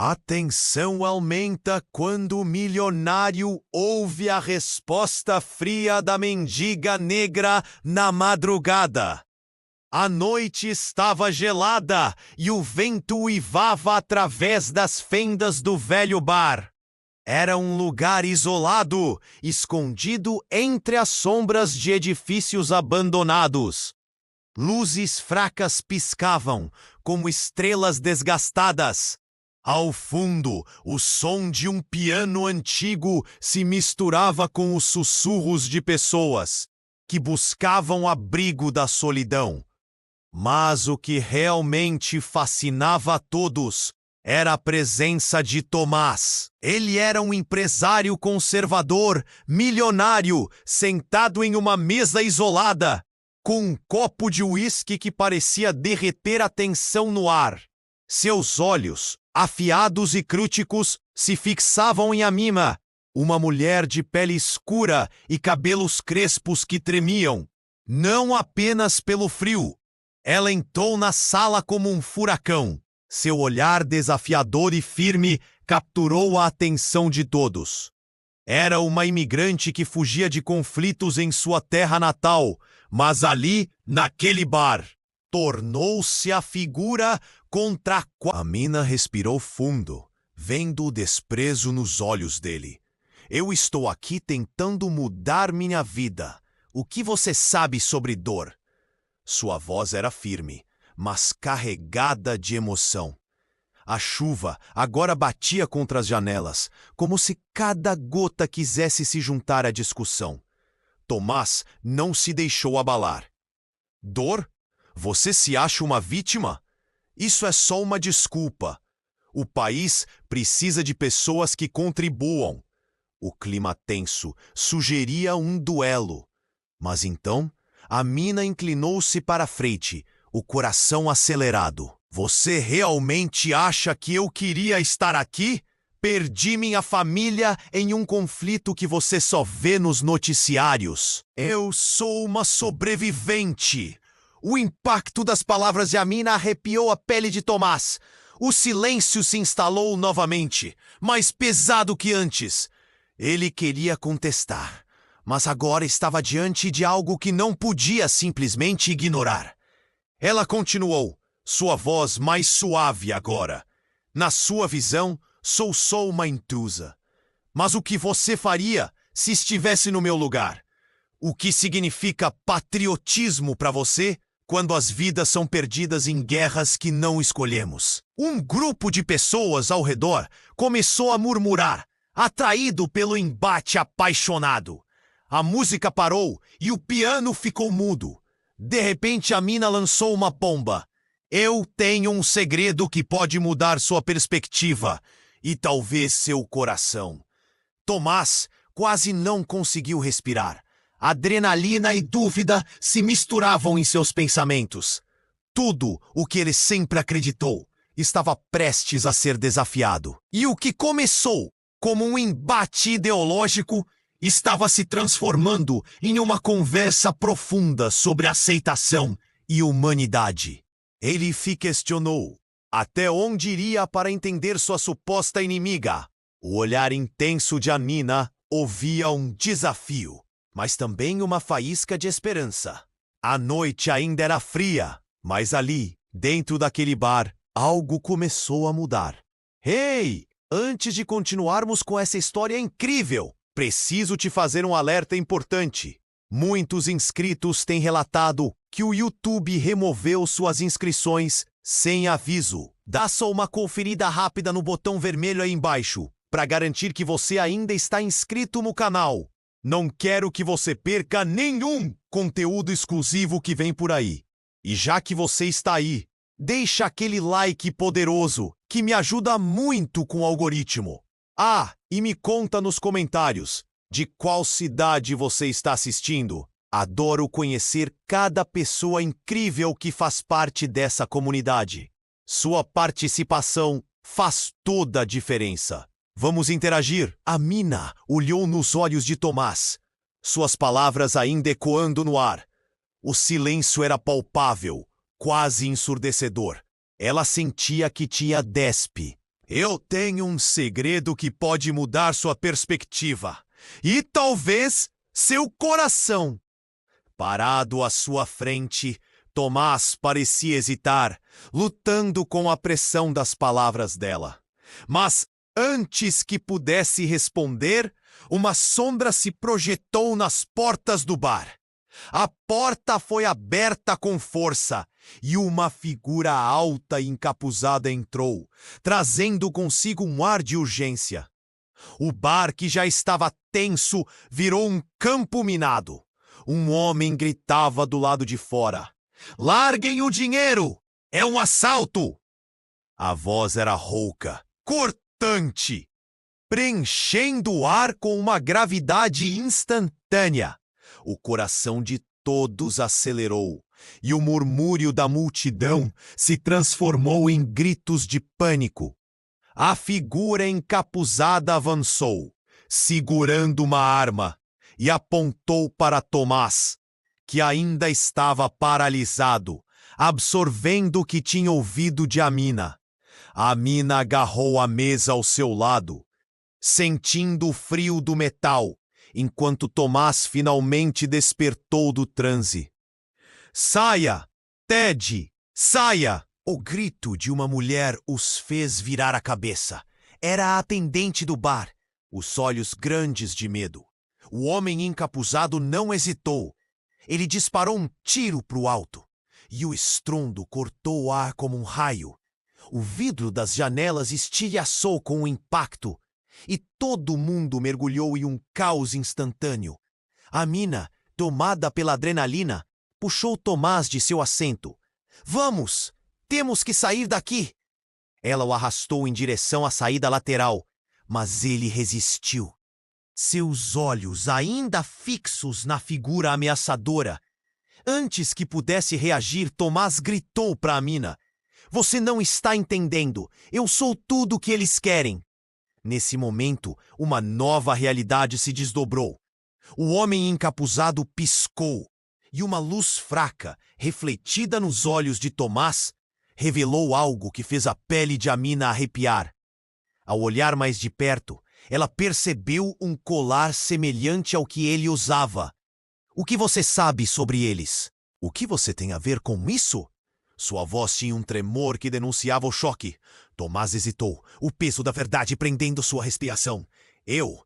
A tensão aumenta quando o milionário ouve a resposta fria da mendiga negra na madrugada. A noite estava gelada e o vento uivava através das fendas do velho bar. Era um lugar isolado, escondido entre as sombras de edifícios abandonados. Luzes fracas piscavam, como estrelas desgastadas. Ao fundo, o som de um piano antigo se misturava com os sussurros de pessoas que buscavam abrigo da solidão. Mas o que realmente fascinava a todos era a presença de Tomás. Ele era um empresário conservador, milionário, sentado em uma mesa isolada, com um copo de uísque que parecia derreter a tensão no ar. Seus olhos, afiados e críticos, se fixavam em Amina, uma mulher de pele escura e cabelos crespos que tremiam, não apenas pelo frio. Ela entrou na sala como um furacão. Seu olhar desafiador e firme capturou a atenção de todos. Era uma imigrante que fugia de conflitos em sua terra natal, mas ali, naquele bar, tornou-se a figura contra a qual Amina respirou fundo, vendo o desprezo nos olhos dele. Eu estou aqui tentando mudar minha vida. O que você sabe sobre dor? Sua voz era firme, mas carregada de emoção. A chuva agora batia contra as janelas, como se cada gota quisesse se juntar à discussão. Tomás não se deixou abalar. Dor? Você se acha uma vítima? Isso é só uma desculpa. O país precisa de pessoas que contribuam. O clima tenso sugeria um duelo. Mas então, Amina inclinou-se para a frente, o coração acelerado. Você realmente acha que eu queria estar aqui? Perdi minha família em um conflito que você só vê nos noticiários. Eu sou uma sobrevivente. O impacto das palavras de Amina arrepiou a pele de Tomás. O silêncio se instalou novamente, mais pesado que antes. Ele queria contestar, mas agora estava diante de algo que não podia simplesmente ignorar. Ela continuou, sua voz mais suave agora. Na sua visão, sou só uma intrusa. Mas o que você faria se estivesse no meu lugar? O que significa patriotismo para você quando as vidas são perdidas em guerras que não escolhemos? Um grupo de pessoas ao redor começou a murmurar, atraído pelo embate apaixonado. A música parou e o piano ficou mudo. De repente, Amina lançou uma bomba. Eu tenho um segredo que pode mudar sua perspectiva e talvez seu coração. Tomás quase não conseguiu respirar. Adrenalina e dúvida se misturavam em seus pensamentos. Tudo o que ele sempre acreditou estava prestes a ser desafiado. E o que começou como um embate ideológico estava se transformando em uma conversa profunda sobre aceitação e humanidade. Ele se questionou até onde iria para entender sua suposta inimiga. O olhar intenso de Amina ouvia um desafio, mas também uma faísca de esperança. A noite ainda era fria, mas ali, dentro daquele bar, algo começou a mudar. Ei! Antes de continuarmos com essa história incrível, preciso te fazer um alerta importante. Muitos inscritos têm relatado que o YouTube removeu suas inscrições sem aviso. Dá só uma conferida rápida no botão vermelho aí embaixo, para garantir que você ainda está inscrito no canal. Não quero que você perca nenhum conteúdo exclusivo que vem por aí. E já que você está aí, deixa aquele like poderoso que me ajuda muito com o algoritmo. Ah, e me conta nos comentários de qual cidade você está assistindo. Adoro conhecer cada pessoa incrível que faz parte dessa comunidade. Sua participação faz toda a diferença. Vamos interagir. Amina olhou nos olhos de Tomás, suas palavras ainda ecoando no ar. O silêncio era palpável, quase ensurdecedor. Ela sentia que tinha despe. Eu tenho um segredo que pode mudar sua perspectiva e talvez seu coração. Parado à sua frente, Tomás parecia hesitar, lutando com a pressão das palavras dela. Mas antes que pudesse responder, uma sombra se projetou nas portas do bar. A porta foi aberta com força e uma figura alta e encapuzada entrou, trazendo consigo um ar de urgência. O bar, que já estava tenso, virou um campo minado. Um homem gritava do lado de fora: "Larguem o dinheiro! É um assalto!" A voz era rouca, cortante, preenchendo o ar com uma gravidade instantânea. O coração de todos acelerou, e o murmúrio da multidão se transformou em gritos de pânico. A figura encapuzada avançou, segurando uma arma, e apontou para Tomás, que ainda estava paralisado, absorvendo o que tinha ouvido de Amina. Amina agarrou a mesa ao seu lado, sentindo o frio do metal, enquanto Tomás finalmente despertou do transe. "Saia! Ted! Saia!" O grito de uma mulher os fez virar a cabeça. Era a atendente do bar, os olhos grandes de medo. O homem encapuzado não hesitou. Ele disparou um tiro para o alto, e o estrondo cortou o ar como um raio. O vidro das janelas estilhaçou com o impacto, e todo mundo mergulhou em um caos instantâneo. Amina, tomada pela adrenalina, puxou Tomás de seu assento. "Vamos! Temos que sair daqui!" Ela o arrastou em direção à saída lateral, mas ele resistiu. Seus olhos ainda fixos na figura ameaçadora. Antes que pudesse reagir, Tomás gritou para Amina: "Você não está entendendo. Eu sou tudo o que eles querem." Nesse momento, uma nova realidade se desdobrou. O homem encapuzado piscou, e uma luz fraca, refletida nos olhos de Tomás, revelou algo que fez a pele de Amina arrepiar. Ao olhar mais de perto, ela percebeu um colar semelhante ao que ele usava. "O que você sabe sobre eles? O que você tem a ver com isso?" Sua voz tinha um tremor que denunciava o choque. Tomás hesitou, o peso da verdade prendendo sua respiração. Eu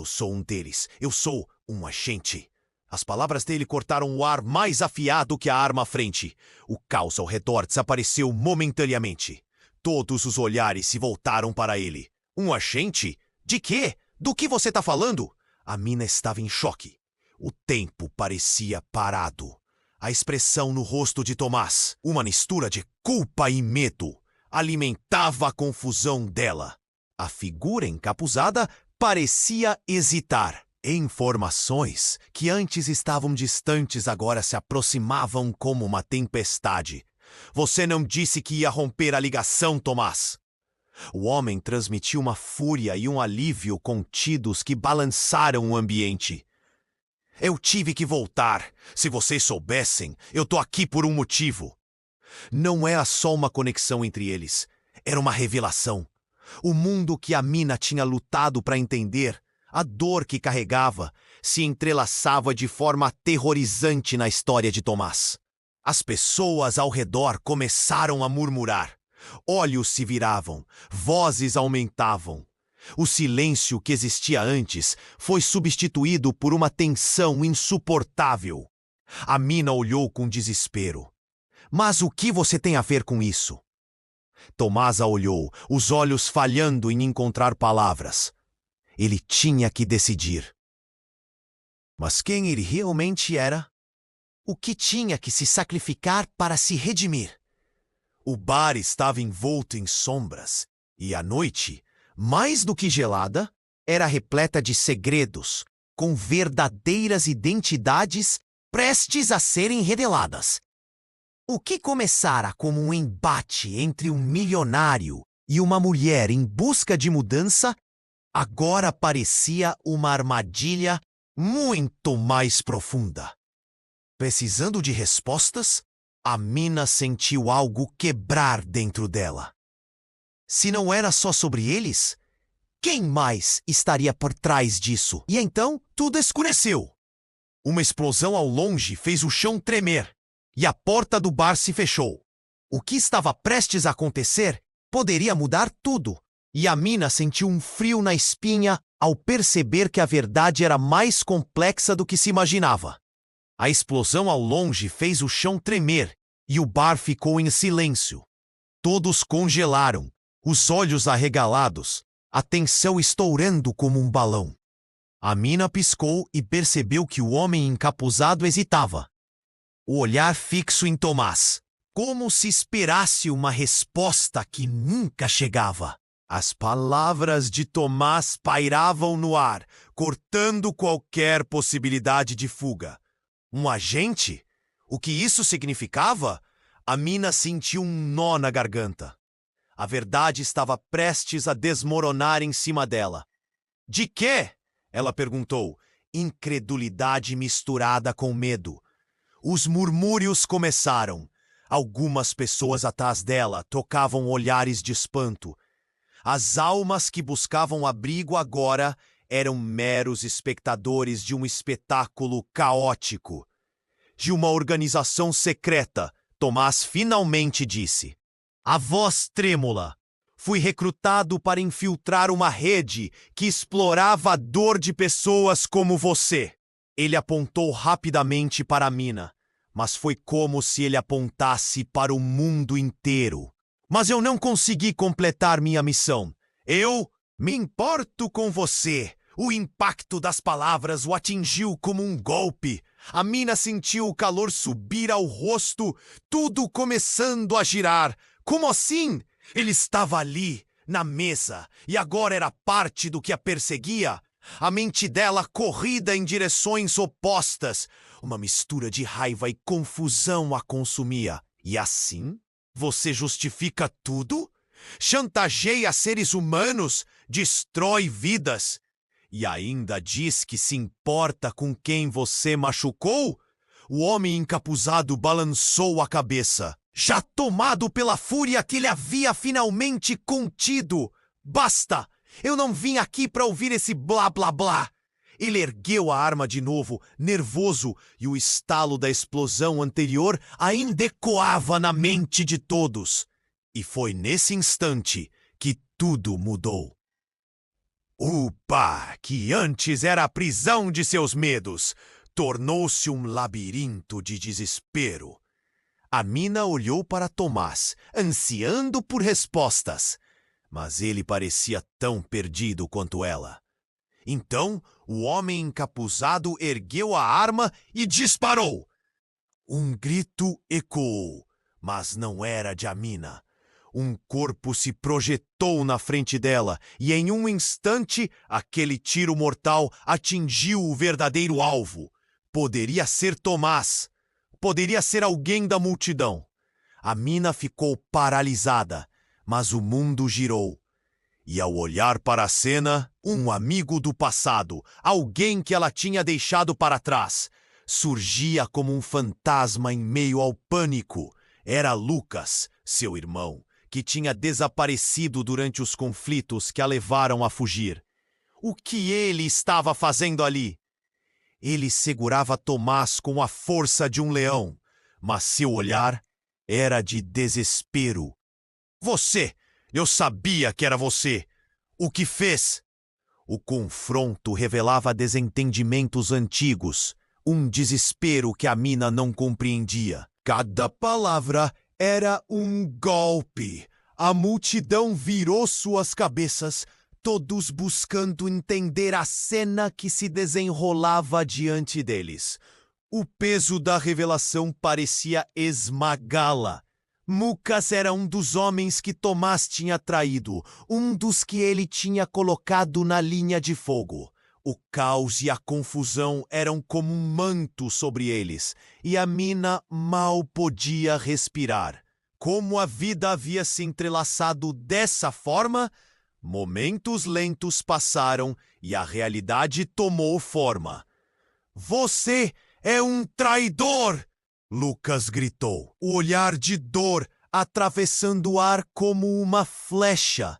sou um deles. Eu sou um agente." As palavras dele cortaram o ar mais afiado que a arma à frente. O caos ao redor desapareceu momentaneamente. Todos os olhares se voltaram para ele. "Um agente? De quê? Do que você está falando?" A mina estava em choque. O tempo parecia parado. A expressão no rosto de Tomás, uma mistura de culpa e medo, alimentava a confusão dela. A figura encapuzada parecia hesitar. Informações que antes estavam distantes agora se aproximavam como uma tempestade. "Você não disse que ia romper a ligação, Tomás?" O homem transmitiu uma fúria e um alívio contidos que balançaram o ambiente. "Eu tive que voltar. Se vocês soubessem, eu tô aqui por um motivo." Não era só uma conexão entre eles. Era uma revelação. O mundo que Amina tinha lutado para entender, a dor que carregava, se entrelaçava de forma aterrorizante na história de Tomás. As pessoas ao redor começaram a murmurar. Olhos se viravam, vozes aumentavam. O silêncio que existia antes foi substituído por uma tensão insuportável. Amina olhou com desespero. "Mas o que você tem a ver com isso?" Tomás a olhou, os olhos falhando em encontrar palavras. Ele tinha que decidir. Mas quem ele realmente era? O que tinha que se sacrificar para se redimir? O bar estava envolto em sombras, e a noite, mais do que gelada, era repleta de segredos, com verdadeiras identidades prestes a serem reveladas. O que começara como um embate entre um milionário e uma mulher em busca de mudança, agora parecia uma armadilha muito mais profunda. Precisando de respostas, Amina sentiu algo quebrar dentro dela. Se não era só sobre eles, quem mais estaria por trás disso? E então tudo escureceu. Uma explosão ao longe fez o chão tremer e a porta do bar se fechou. O que estava prestes a acontecer poderia mudar tudo. E Amina sentiu um frio na espinha ao perceber que a verdade era mais complexa do que se imaginava. A explosão ao longe fez o chão tremer e o bar ficou em silêncio. Todos congelaram, os olhos arregalados, a tensão estourando como um balão. Amina piscou e percebeu que o homem encapuzado hesitava, o olhar fixo em Tomás, como se esperasse uma resposta que nunca chegava. As palavras de Tomás pairavam no ar, cortando qualquer possibilidade de fuga. Um agente? O que isso significava? Amina sentiu um nó na garganta. A verdade estava prestes a desmoronar em cima dela. De quê? Ela perguntou, incredulidade misturada com medo. Os murmúrios começaram. Algumas pessoas atrás dela trocavam olhares de espanto. As almas que buscavam abrigo agora eram meros espectadores de um espetáculo caótico. De uma organização secreta, Tomás finalmente disse. A voz trêmula. Fui recrutado para infiltrar uma rede que explorava a dor de pessoas como você. Ele apontou rapidamente para Amina, mas foi como se ele apontasse para o mundo inteiro. Mas eu não consegui completar minha missão. Eu me importo com você. O impacto das palavras o atingiu como um golpe. Amina sentiu o calor subir ao rosto, tudo começando a girar. Como assim? Ele estava ali, na mesa, e agora era parte do que a perseguia. A mente dela corrida em direções opostas. Uma mistura de raiva e confusão a consumia. E assim, você justifica tudo? Chantageia seres humanos, destrói vidas. E ainda diz que se importa com quem você machucou? O homem encapuzado balançou a cabeça, já tomado pela fúria que ele havia finalmente contido. Basta! Eu não vim aqui para ouvir esse blá blá blá. Ele ergueu a arma de novo, nervoso, e o estalo da explosão anterior ainda ecoava na mente de todos. E foi nesse instante que tudo mudou. O bar, que antes era a prisão de seus medos, tornou-se um labirinto de desespero. Amina olhou para Tomás, ansiando por respostas, mas ele parecia tão perdido quanto ela. Então, o homem encapuzado ergueu a arma e disparou. Um grito ecoou, mas não era de Amina. Um corpo se projetou na frente dela e, em um instante, aquele tiro mortal atingiu o verdadeiro alvo. Poderia ser Tomás. Poderia ser alguém da multidão. Amina ficou paralisada, mas o mundo girou. E ao olhar para a cena, um amigo do passado, alguém que ela tinha deixado para trás, surgia como um fantasma em meio ao pânico. Era Lucas, seu irmão, que tinha desaparecido durante os conflitos que a levaram a fugir. O que ele estava fazendo ali? Ele segurava Tomás com a força de um leão, mas seu olhar era de desespero. Você! Eu sabia que era você! O que fez? O confronto revelava desentendimentos antigos, um desespero que Amina não compreendia. Cada palavra era um golpe. A multidão virou suas cabeças, todos buscando entender a cena que se desenrolava diante deles. O peso da revelação parecia esmagá-la. Lucas era um dos homens que Tomás tinha traído, um dos que ele tinha colocado na linha de fogo. O caos e a confusão eram como um manto sobre eles, e Amina mal podia respirar. Como a vida havia se entrelaçado dessa forma, momentos lentos passaram e a realidade tomou forma. Você é um traidor! Lucas gritou, o olhar de dor atravessando o ar como uma flecha.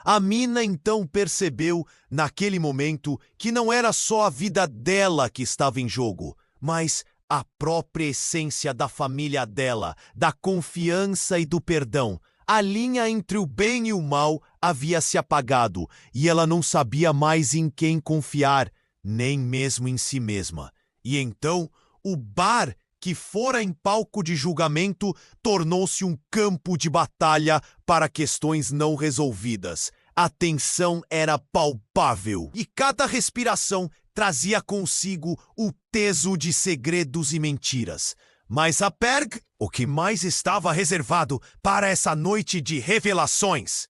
Amina então percebeu, naquele momento, que não era só a vida dela que estava em jogo, mas a própria essência da família dela, da confiança e do perdão. A linha entre o bem e o mal havia se apagado, e ela não sabia mais em quem confiar, nem mesmo em si mesma. E então, o bar, que fora em palco de julgamento, tornou-se um campo de batalha para questões não resolvidas. A tensão era palpável, e cada respiração trazia consigo o peso de segredos e mentiras. Mas a Berg, o que mais estava reservado para essa noite de revelações?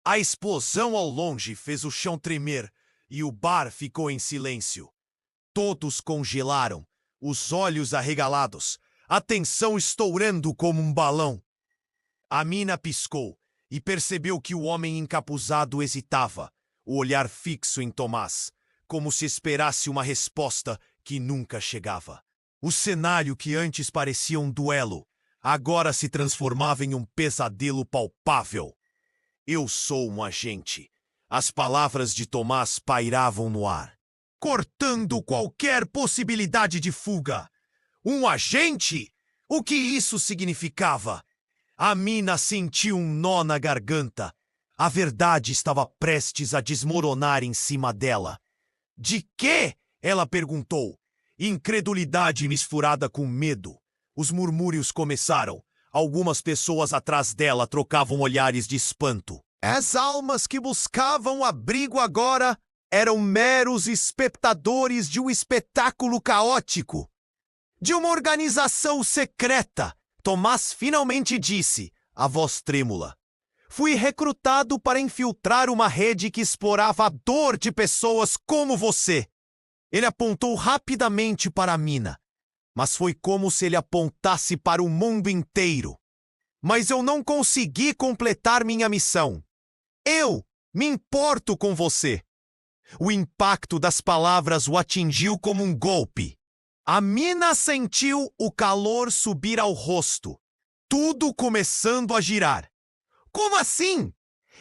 A explosão ao longe fez o chão tremer, e o bar ficou em silêncio. Todos congelaram, os olhos arregalados, a tensão estourando como um balão. Amina piscou e percebeu que o homem encapuzado hesitava, o olhar fixo em Tomás, como se esperasse uma resposta que nunca chegava. O cenário que antes parecia um duelo, agora se transformava em um pesadelo palpável. Eu sou um agente. As palavras de Tomás pairavam no ar, cortando qualquer possibilidade de fuga. Um agente? O que isso significava? Amina sentiu um nó na garganta. A verdade estava prestes a desmoronar em cima dela. De quê? Ela perguntou. Incredulidade misturada com medo. Os murmúrios começaram. Algumas pessoas atrás dela trocavam olhares de espanto. As almas que buscavam abrigo agora eram meros espectadores de um espetáculo caótico. De uma organização secreta. Tomás finalmente disse, a voz trêmula. Fui recrutado para infiltrar uma rede que explorava a dor de pessoas como você. Ele apontou rapidamente para a mina, mas foi como se ele apontasse para o mundo inteiro. Mas eu não consegui completar minha missão. Eu me importo com você. O impacto das palavras o atingiu como um golpe. A mina sentiu o calor subir ao rosto, tudo começando a girar. Como assim?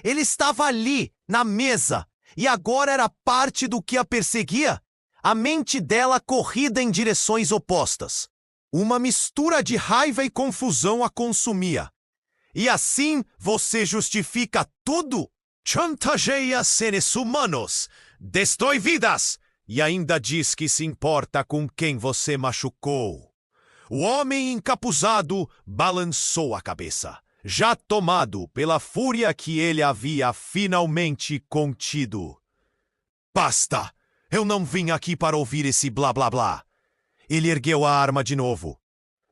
Ele estava ali, na mesa, e agora era parte do que a perseguia? A mente dela corrida em direções opostas. Uma mistura de raiva e confusão a consumia. E assim você justifica tudo? Chantageia seres humanos, destrói vidas, e ainda diz que se importa com quem você machucou. O homem encapuzado balançou a cabeça, já tomado pela fúria que ele havia finalmente contido. Basta! Eu não vim aqui para ouvir esse blá blá blá. Ele ergueu a arma de novo,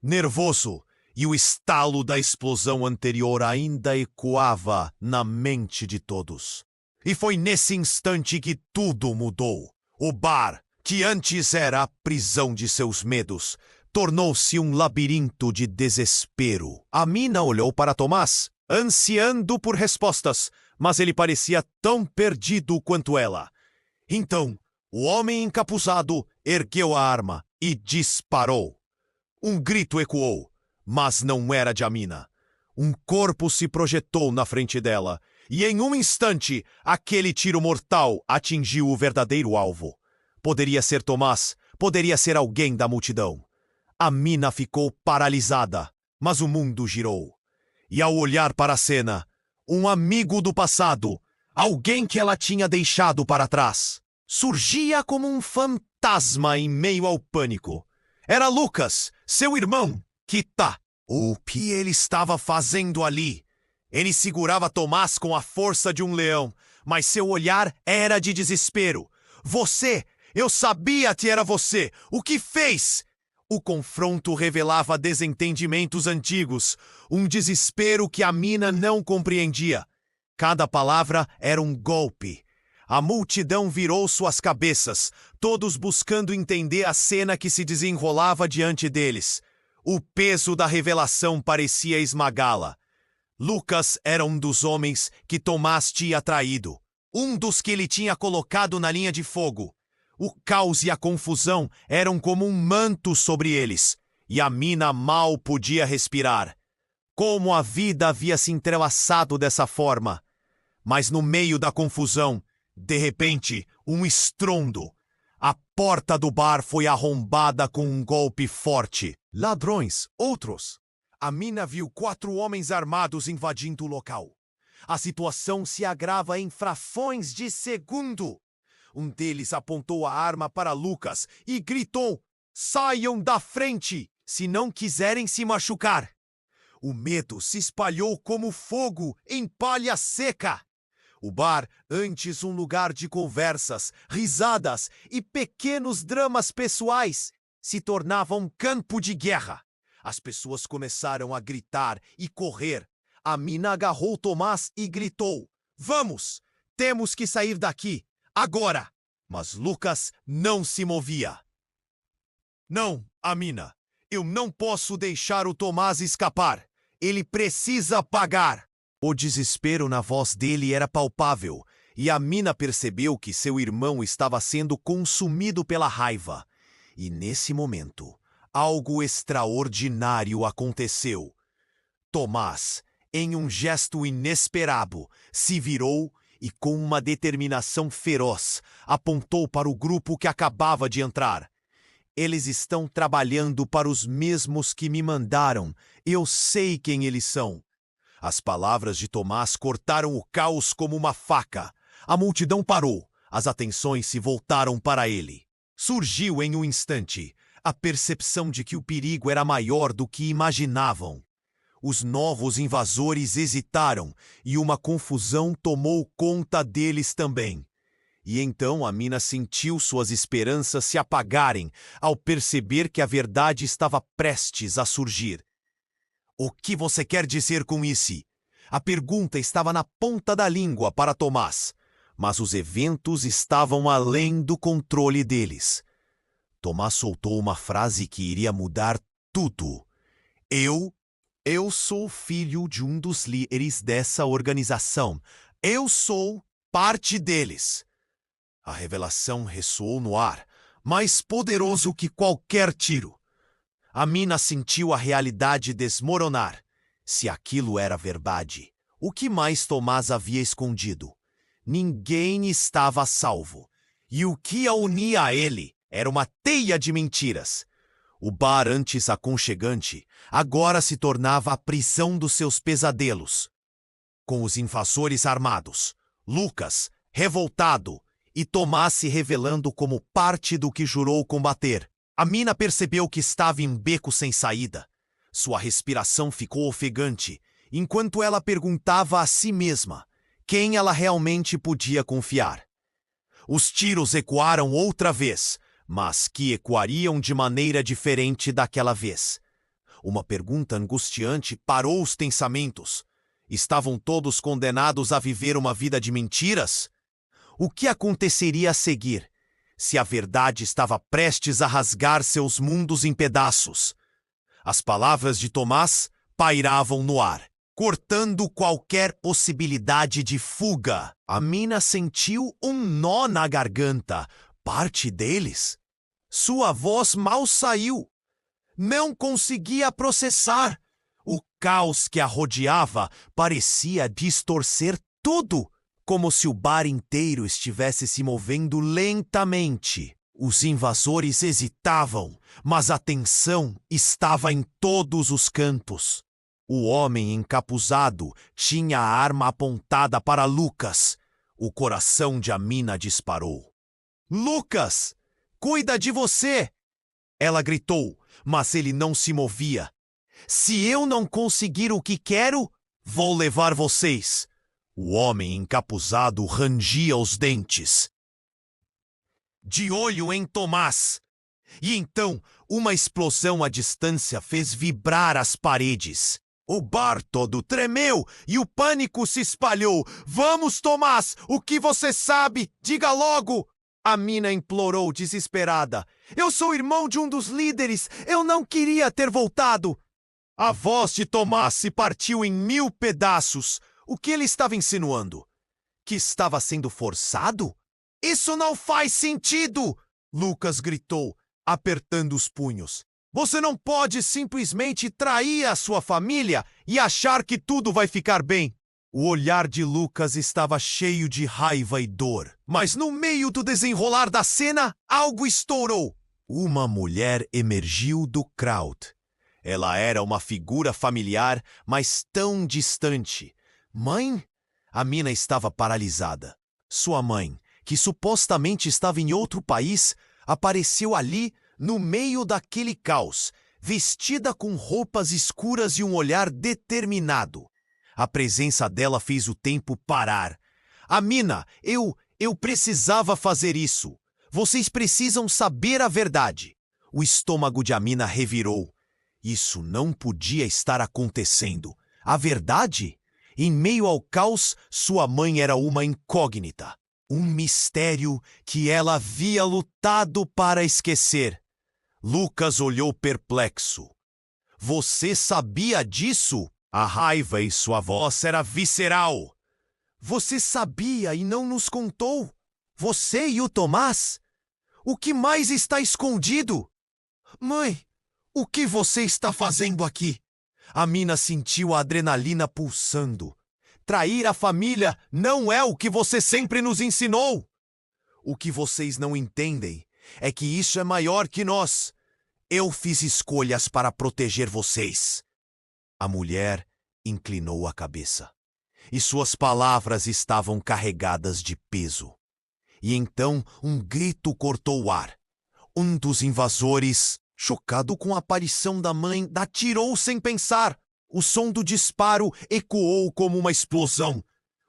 nervoso, e o estalo da explosão anterior ainda ecoava na mente de todos. E foi nesse instante que tudo mudou. O bar, que antes era a prisão de seus medos, tornou-se um labirinto de desespero. A mina olhou para Tomás, ansiando por respostas, mas ele parecia tão perdido quanto ela. Então, o homem encapuzado ergueu a arma e disparou. Um grito ecoou, mas não era de Amina. Um corpo se projetou na frente dela, e em um instante, aquele tiro mortal atingiu o verdadeiro alvo. Poderia ser Tomás, poderia ser alguém da multidão. Amina ficou paralisada, mas o mundo girou. E ao olhar para a cena, um amigo do passado, alguém que ela tinha deixado para trás, surgia como um fantasma em meio ao pânico. Era Lucas, seu irmão, que tá. O que ele estava fazendo ali? Ele segurava Tomás com a força de um leão, mas seu olhar era de desespero. Você! Eu sabia que era você! O que fez? O confronto revelava desentendimentos antigos, um desespero que a mina não compreendia. Cada palavra era um golpe. A multidão virou suas cabeças, todos buscando entender a cena que se desenrolava diante deles. O peso da revelação parecia esmagá-la. Lucas era um dos homens que Tomás tinha traído, um dos que ele tinha colocado na linha de fogo. O caos e a confusão eram como um manto sobre eles, e a mina mal podia respirar. como a vida havia se entrelaçado dessa forma. Mas no meio da confusão, de repente, um estrondo. A porta do bar foi arrombada com um golpe forte. Ladrões, outros. A mina viu 4 homens armados invadindo o local. A situação se agrava em frações de segundo. Um deles apontou a arma para Lucas e gritou: "Saiam da frente, se não quiserem se machucar." O medo se espalhou como fogo em palha seca. O bar, antes um lugar de conversas, risadas e pequenos dramas pessoais, se tornava um campo de guerra. As pessoas começaram a gritar e correr. A mina agarrou Tomás e gritou: "Vamos! Temos que sair daqui, agora!" Mas Lucas não se movia. "Não, Amina, eu não posso deixar o Tomás escapar. Ele precisa pagar." O desespero na voz dele era palpável, e a mina percebeu que seu irmão estava sendo consumido pela raiva. E nesse momento, algo extraordinário aconteceu. Tomás, em um gesto inesperado, se virou e, com uma determinação feroz, apontou para o grupo que acabava de entrar. "Eles estão trabalhando para os mesmos que me mandaram. Eu sei quem eles são." As palavras de Tomás cortaram o caos como uma faca. A multidão parou. As atenções se voltaram para ele. Surgiu em um instante a percepção de que o perigo era maior do que imaginavam. Os novos invasores hesitaram e uma confusão tomou conta deles também. E então a mina sentiu suas esperanças se apagarem ao perceber que a verdade estava prestes a surgir. "O que você quer dizer com isso?" A pergunta estava na ponta da língua para Tomás, mas os eventos estavam além do controle deles. Tomás soltou uma frase que iria mudar tudo. Eu sou filho de um dos líderes dessa organização. Eu sou parte deles." A revelação ressoou no ar, mais poderoso que qualquer tiro. A mina sentiu a realidade desmoronar. Se aquilo era verdade, o que mais Tomás havia escondido? Ninguém estava a salvo. E o que a unia a ele era uma teia de mentiras. O bar, antes aconchegante, agora se tornava a prisão dos seus pesadelos. Com os invasores armados, Lucas, revoltado, e Tomás se revelando como parte do que jurou combater, a mina percebeu que estava em beco sem saída. Sua respiração ficou ofegante, enquanto ela perguntava a si mesma quem ela realmente podia confiar. Os tiros ecoaram outra vez, mas que ecoariam de maneira diferente daquela vez. Uma pergunta angustiante parou os pensamentos. Estavam todos condenados a viver uma vida de mentiras? O que aconteceria a seguir, se a verdade estava prestes a rasgar seus mundos em pedaços? As palavras de Tomás pairavam no ar, cortando qualquer possibilidade de fuga. A mina sentiu um nó na garganta. Parte deles? Sua voz mal saiu. Não conseguia processar. O caos que a rodeava parecia distorcer tudo, como se o bar inteiro estivesse se movendo lentamente. Os invasores hesitavam, mas a tensão estava em todos os cantos. O homem encapuzado tinha a arma apontada para Lucas. O coração de Amina disparou. "Lucas, cuida de você!" Ela gritou, mas ele não se movia. "Se eu não conseguir o que quero, vou levar vocês." O homem encapuzado rangia os dentes. De olho em Tomás. E então, uma explosão à distância fez vibrar as paredes. O bar todo tremeu e o pânico se espalhou. "Vamos, Tomás! O que você sabe? Diga logo!" A mina implorou desesperada. "Eu sou irmão de um dos líderes. Eu não queria ter voltado." A voz de Tomás se partiu em 1000 pedaços. O que ele estava insinuando? Que estava sendo forçado? "Isso não faz sentido!" Lucas gritou, apertando os punhos. "Você não pode simplesmente trair a sua família e achar que tudo vai ficar bem. O olhar de Lucas estava cheio de raiva e dor. Mas no meio do desenrolar da cena, algo estourou. Uma mulher emergiu do crowd. Ela era uma figura familiar, mas tão distante. Mãe? A mina estava paralisada. Sua mãe, que supostamente estava em outro país, apareceu ali, no meio daquele caos, vestida com roupas escuras e um olhar determinado. A presença dela fez o tempo parar. Amina, eu precisava fazer isso. Vocês precisam saber a verdade. O estômago de Amina revirou. Isso não podia estar acontecendo. A verdade? Em meio ao caos, sua mãe era uma incógnita. Um mistério que ela havia lutado para esquecer. Lucas olhou perplexo. Você sabia disso? A raiva em sua voz era visceral. Você sabia e não nos contou? Você e o Tomás? O que mais está escondido? Mãe, o que você está fazendo aqui? A mina sentiu a adrenalina pulsando. Trair a família não é o que você sempre nos ensinou. O que vocês não entendem é que isso é maior que nós. Eu fiz escolhas para proteger vocês. A mulher inclinou a cabeça, e suas palavras estavam carregadas de peso. E então um grito cortou o ar. Um dos invasores, chocado com a aparição da mãe, atirou sem pensar. O som do disparo ecoou como uma explosão.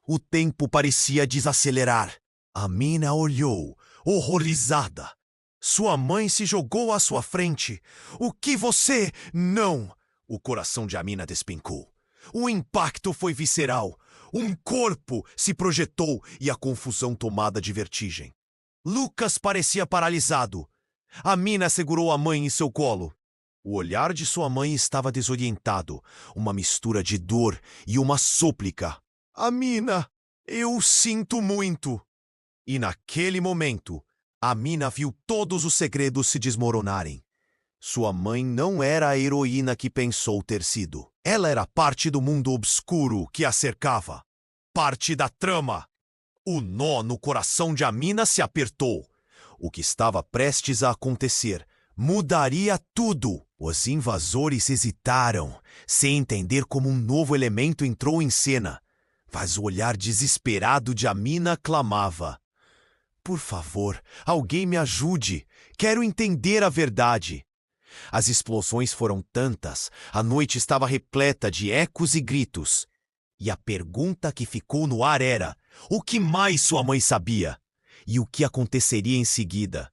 O tempo parecia desacelerar. A mina olhou, horrorizada. Sua mãe se jogou à sua frente. O que você... Não! O coração de Amina despencou. O impacto foi visceral. Um corpo se projetou e a confusão tomada de vertigem. Lucas parecia paralisado. Amina segurou a mãe em seu colo. O olhar de sua mãe estava desorientado, uma mistura de dor e uma súplica. Amina, eu sinto muito. E naquele momento, Amina viu todos os segredos se desmoronarem. Sua mãe não era a heroína que pensou ter sido. Ela era parte do mundo obscuro que a cercava. Parte da trama. O nó no coração de Amina se apertou. O que estava prestes a acontecer mudaria tudo. Os invasores hesitaram, sem entender como um novo elemento entrou em cena. Mas o olhar desesperado de Amina clamava. Por favor, alguém me ajude. Quero entender a verdade. As explosões foram tantas, a noite estava repleta de ecos e gritos. E a pergunta que ficou no ar era: o que mais sua mãe sabia? E o que aconteceria em seguida?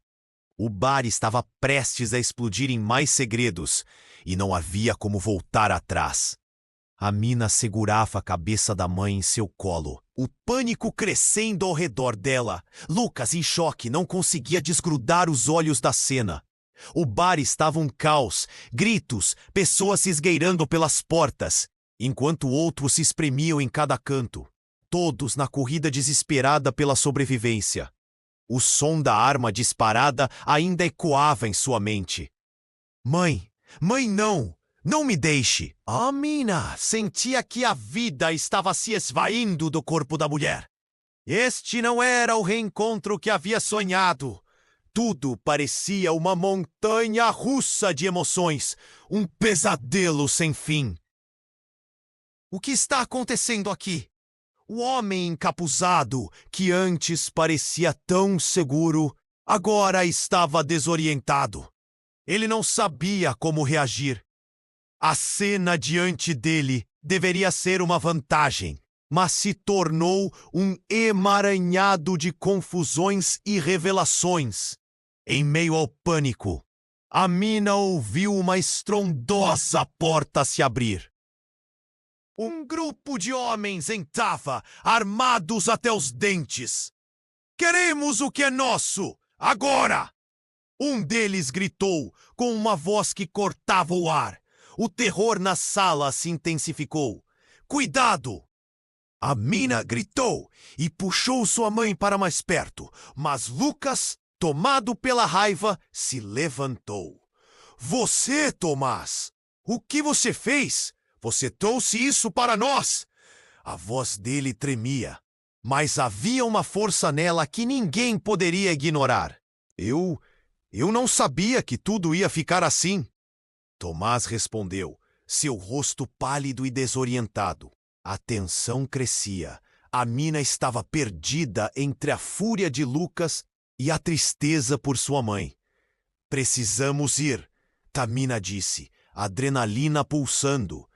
O bar estava prestes a explodir em mais segredos, e não havia como voltar atrás. Amina segurava a cabeça da mãe em seu colo, o pânico crescendo ao redor dela. Lucas, em choque, não conseguia desgrudar os olhos da cena. O bar estava um caos, gritos, pessoas se esgueirando pelas portas, enquanto outros se espremiam em cada canto, todos na corrida desesperada pela sobrevivência. O som da arma disparada ainda ecoava em sua mente. Mãe, não! Não me deixe! Amina sentia que a vida estava se esvaindo do corpo da mulher. Este não era o reencontro que havia sonhado. Tudo parecia uma montanha russa de emoções, um pesadelo sem fim. O que está acontecendo aqui? O homem encapuzado, que antes parecia tão seguro, agora estava desorientado. Ele não sabia como reagir. A cena diante dele deveria ser uma vantagem, mas se tornou um emaranhado de confusões e revelações. Em meio ao pânico, Amina ouviu uma estrondosa porta se abrir. Um grupo de homens entrava, armados até os dentes. Queremos o que é nosso, agora! Um deles gritou, com uma voz que cortava o ar. O terror na sala se intensificou. Cuidado! Amina gritou e puxou sua mãe para mais perto, mas Lucas, tomado pela raiva, se levantou. Você, Tomás! O que você fez? Você trouxe isso para nós! A voz dele tremia, mas havia uma força nela que ninguém poderia ignorar. Eu não sabia que tudo ia ficar assim. Tomás respondeu, seu rosto pálido e desorientado. A tensão crescia. A mina estava perdida entre a fúria de Lucas e a tristeza por sua mãe. Precisamos ir, Tamina disse, adrenalina pulsando.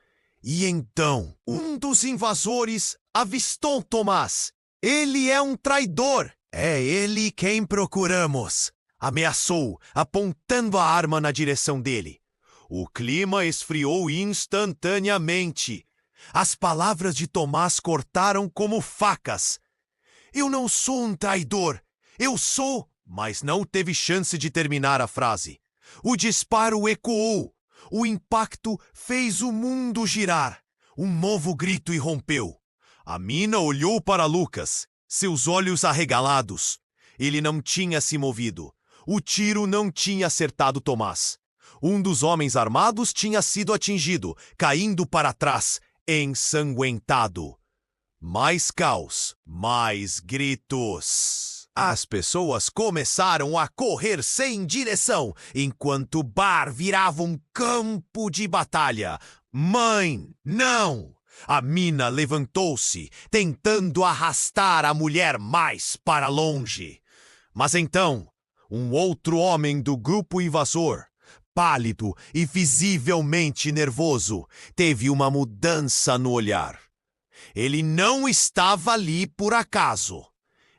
E então, um dos invasores avistou Tomás. Ele é um traidor. É ele quem procuramos. Ameaçou, apontando a arma na direção dele. O clima esfriou instantaneamente. As palavras de Tomás cortaram como facas. Eu não sou um traidor. Eu sou... Mas não teve chance de terminar a frase. O disparo ecoou. O impacto fez o mundo girar. Um novo grito irrompeu. A mina olhou para Lucas, seus olhos arregalados. Ele não tinha se movido. O tiro não tinha acertado Tomás. Um dos homens armados tinha sido atingido, caindo para trás, ensanguentado. Mais caos, mais gritos. As pessoas começaram a correr sem direção, enquanto o bar virava um campo de batalha. Mãe, não! A mina levantou-se, tentando arrastar a mulher mais para longe. Mas então, um outro homem do grupo invasor, pálido e visivelmente nervoso, teve uma mudança no olhar. Ele não estava ali por acaso.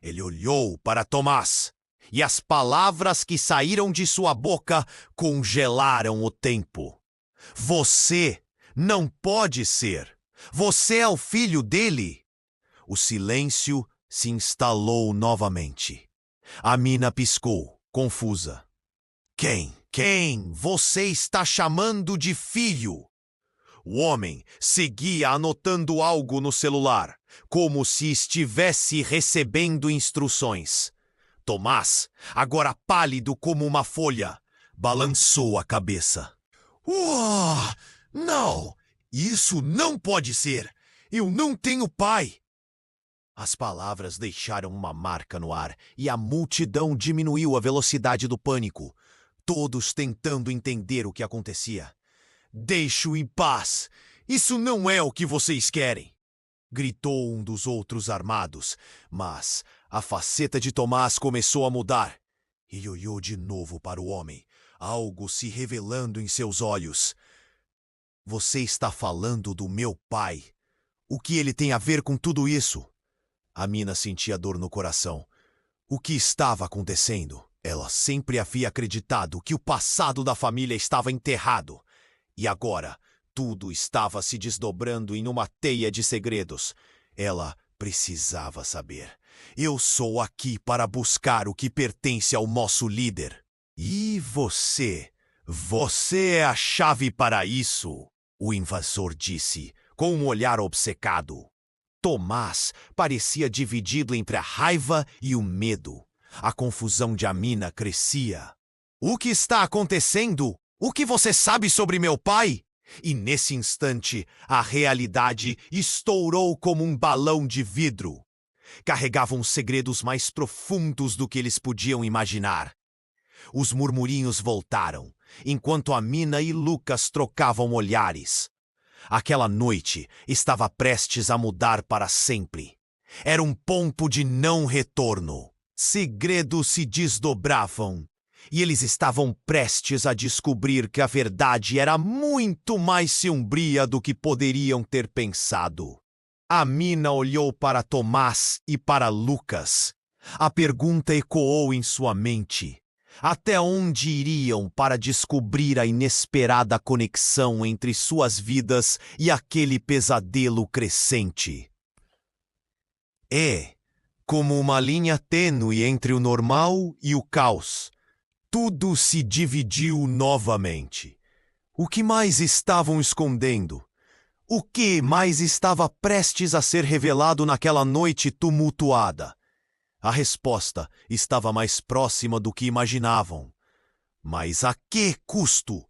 Ele olhou para Tomás, e as palavras que saíram de sua boca congelaram o tempo. Você não pode ser. Você é o filho dele. O silêncio se instalou novamente. A mina piscou, confusa. Quem você está chamando de filho? O homem seguia anotando algo no celular, como se estivesse recebendo instruções. Tomás, agora pálido como uma folha, balançou a cabeça. Não! Isso não pode ser! Eu não tenho pai! As palavras deixaram uma marca no ar e a multidão diminuiu a velocidade do pânico, todos tentando entender o que acontecia. Deixe-o em paz! Isso não é o que vocês querem! Gritou um dos outros armados, mas a faceta de Tomás começou a mudar. Ele olhou de novo para o homem, algo se revelando em seus olhos. Você está falando do meu pai. O que ele tem a ver com tudo isso? A mina sentia dor no coração. O que estava acontecendo? Ela sempre havia acreditado que o passado da família estava enterrado. E agora, tudo estava se desdobrando em uma teia de segredos. Ela precisava saber. Eu sou aqui para buscar o que pertence ao nosso líder. E você? Você é a chave para isso, o invasor disse, com um olhar obcecado. Tomás parecia dividido entre a raiva e o medo. A confusão de Amina crescia. O que está acontecendo? O que você sabe sobre meu pai? E nesse instante, a realidade estourou como um balão de vidro. Carregavam segredos mais profundos do que eles podiam imaginar. Os murmurinhos voltaram, enquanto Amina e Lucas trocavam olhares. Aquela noite estava prestes a mudar para sempre. Era um ponto de não retorno. Segredos se desdobravam. E eles estavam prestes a descobrir que a verdade era muito mais sombria do que poderiam ter pensado. A mina olhou para Tomás e para Lucas. A pergunta ecoou em sua mente. Até onde iriam para descobrir a inesperada conexão entre suas vidas e aquele pesadelo crescente? É como uma linha tênue entre o normal e o caos. Tudo se dividiu novamente. O que mais estavam escondendo? O que mais estava prestes a ser revelado naquela noite tumultuada? A resposta estava mais próxima do que imaginavam. Mas a que custo?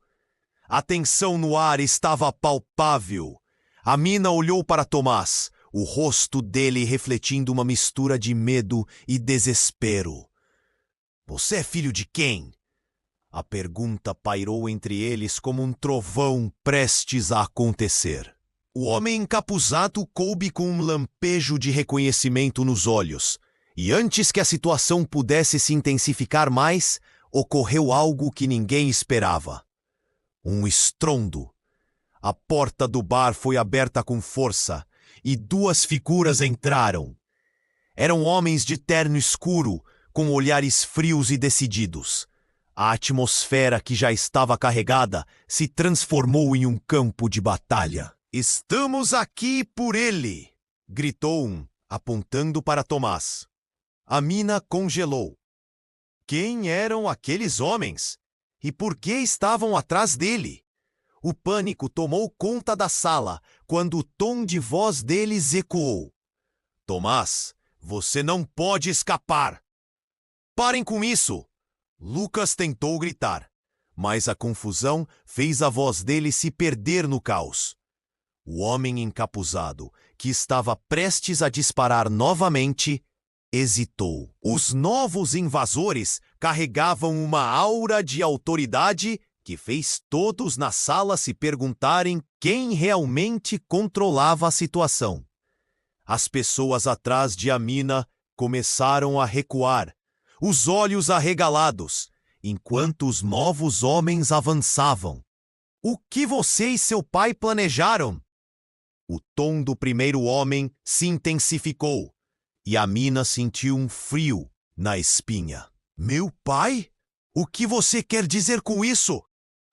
A tensão no ar estava palpável. Amina olhou para Tomás, o rosto dele refletindo uma mistura de medo e desespero. Você é filho de quem? A pergunta pairou entre eles como um trovão prestes a acontecer. O homem encapuzado coube com um lampejo de reconhecimento nos olhos, e antes que a situação pudesse se intensificar mais, ocorreu algo que ninguém esperava. Um estrondo. A porta do bar foi aberta com força, e duas figuras entraram. Eram homens de terno escuro, com olhares frios e decididos. A atmosfera que já estava carregada se transformou em um campo de batalha. Estamos aqui por ele! Gritou um, apontando para Tomás. Amina congelou. Quem eram aqueles homens? E por que estavam atrás dele? O pânico tomou conta da sala quando o tom de voz deles ecoou. Tomás, você não pode escapar! Parem com isso! Lucas tentou gritar, mas a confusão fez a voz dele se perder no caos. O homem encapuzado, que estava prestes a disparar novamente, hesitou. Os novos invasores carregavam uma aura de autoridade que fez todos na sala se perguntarem quem realmente controlava a situação. As pessoas atrás de Amina começaram a recuar, os olhos arregalados, enquanto os novos homens avançavam. O que você e seu pai planejaram? O tom do primeiro homem se intensificou, e Amina sentiu um frio na espinha. Meu pai? O que você quer dizer com isso?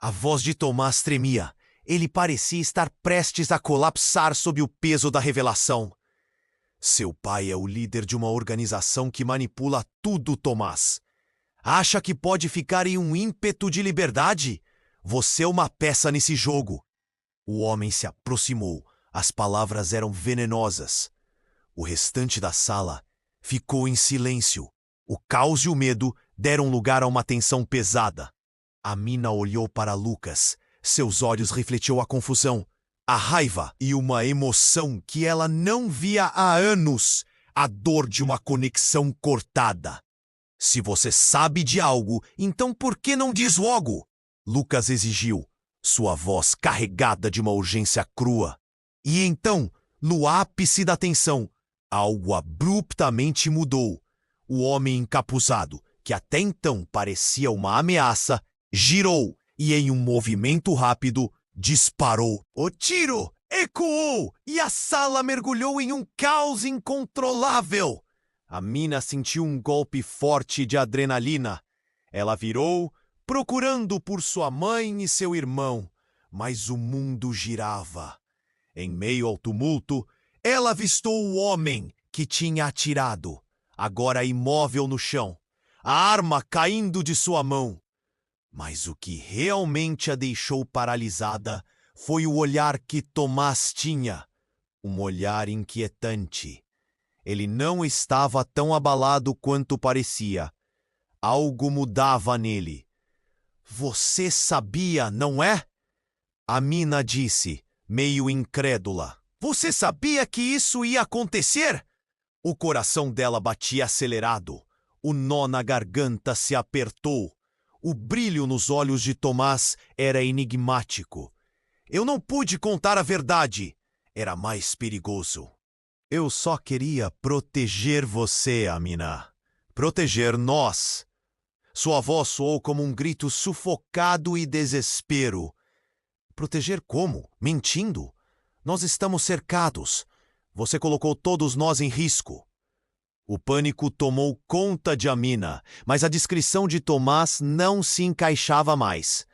A voz de Tomás tremia. Ele parecia estar prestes a colapsar sob o peso da revelação. Seu pai é o líder de uma organização que manipula tudo, Tomás. Acha que pode ficar em um ímpeto de liberdade? Você é uma peça nesse jogo. O homem se aproximou. As palavras eram venenosas. O restante da sala ficou em silêncio. O caos e o medo deram lugar a uma tensão pesada. Amina olhou para Lucas. Seus olhos refletiam a confusão, a raiva e uma emoção que ela não via há anos. A dor de uma conexão cortada. Se você sabe de algo, então por que não diz logo? Lucas exigiu, sua voz carregada de uma urgência crua. E então, no ápice da tensão, algo abruptamente mudou. O homem encapuzado, que até então parecia uma ameaça, girou e, em um movimento rápido, disparou. O tiro ecoou e a sala mergulhou em um caos incontrolável. Amina sentiu um golpe forte de adrenalina. Ela virou, procurando por sua mãe e seu irmão, mas o mundo girava. Em meio ao tumulto, ela avistou o homem que tinha atirado, agora imóvel no chão, a arma caindo de sua mão. Mas o que realmente a deixou paralisada foi o olhar que Tomás tinha, um olhar inquietante. Ele não estava tão abalado quanto parecia. Algo mudava nele. Você sabia, não é? Amina disse, meio incrédula. Você sabia que isso ia acontecer? O coração dela batia acelerado. O nó na garganta se apertou. O brilho nos olhos de Tomás era enigmático. Eu não pude contar a verdade. Era mais perigoso. Eu só queria proteger você, Amina. Proteger nós. Sua voz soou como um grito sufocado e desespero. Proteger como? Mentindo? Nós estamos cercados. Você colocou todos nós em risco. O pânico tomou conta de Amina, mas a descrição de Tomás não se encaixava mais.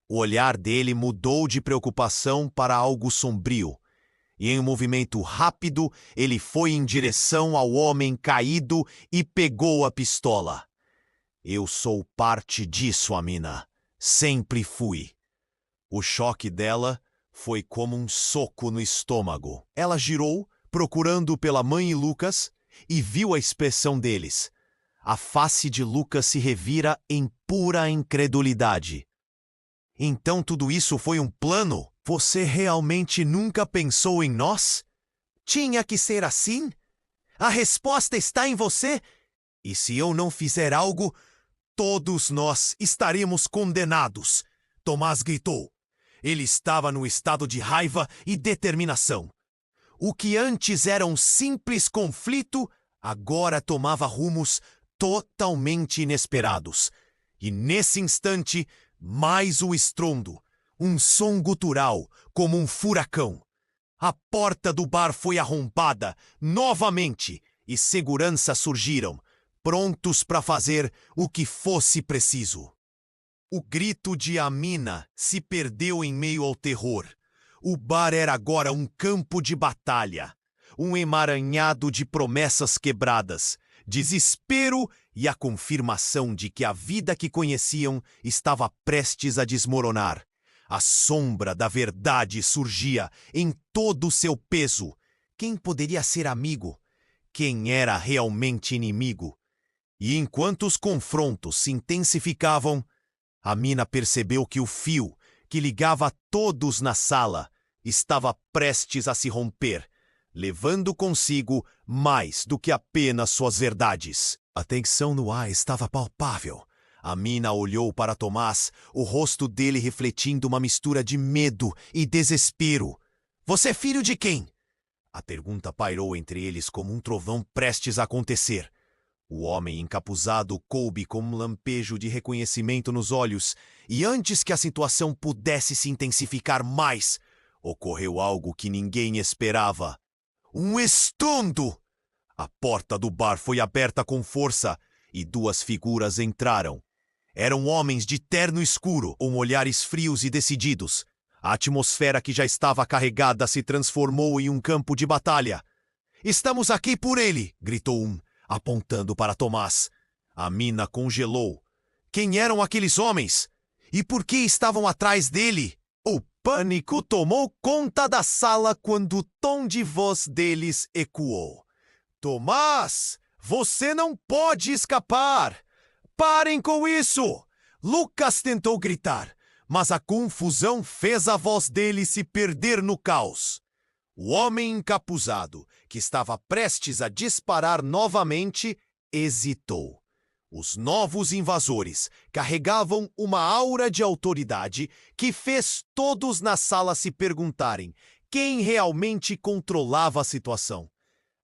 O olhar dele mudou de preocupação para algo sombrio. E em um movimento rápido, ele foi em direção ao homem caído e pegou a pistola. Eu sou parte disso, Amina. Sempre fui. O choque dela foi como um soco no estômago. Ela girou, procurando pela mãe e Lucas, e viu a expressão deles. A face de Lucas se revira em pura incredulidade. Então tudo isso foi um plano? Você realmente nunca pensou em nós? Tinha que ser assim? A resposta está em você? E se eu não fizer algo, todos nós estaremos condenados. Tomás gritou. Ele estava no estado de raiva e determinação. O que antes era um simples conflito, agora tomava rumos totalmente inesperados. E nesse instante, mais o estrondo, um som gutural, como um furacão. A porta do bar foi arrombada novamente e seguranças surgiram, prontos para fazer o que fosse preciso. O grito de Amina se perdeu em meio ao terror. O bar era agora um campo de batalha, um emaranhado de promessas quebradas, desespero e a confirmação de que a vida que conheciam estava prestes a desmoronar. A sombra da verdade surgia em todo o seu peso. Quem poderia ser amigo? Quem era realmente inimigo? E enquanto os confrontos se intensificavam, Amina percebeu que o fio que ligava todos na sala estava prestes a se romper, levando consigo mais do que apenas suas verdades. A tensão no ar estava palpável. Amina olhou para Tomás, o rosto dele refletindo uma mistura de medo e desespero. Você é filho de quem? A pergunta pairou entre eles como um trovão prestes a acontecer. O homem encapuzado coube com um lampejo de reconhecimento nos olhos, e antes que a situação pudesse se intensificar mais, ocorreu algo que ninguém esperava. Um estrondo! A porta do bar foi aberta com força e duas figuras entraram. Eram homens de terno escuro, com olhares frios e decididos. A atmosfera que já estava carregada se transformou em um campo de batalha. Estamos aqui por ele! Gritou um, apontando para Tomás. Amina congelou. Quem eram aqueles homens? E por que estavam atrás dele? O pânico tomou conta da sala quando o tom de voz deles ecoou. Tomás, você não pode escapar! Parem com isso! Lucas tentou gritar, mas a confusão fez a voz dele se perder no caos. O homem encapuzado, que estava prestes a disparar novamente, hesitou. Os novos invasores carregavam uma aura de autoridade que fez todos na sala se perguntarem quem realmente controlava a situação.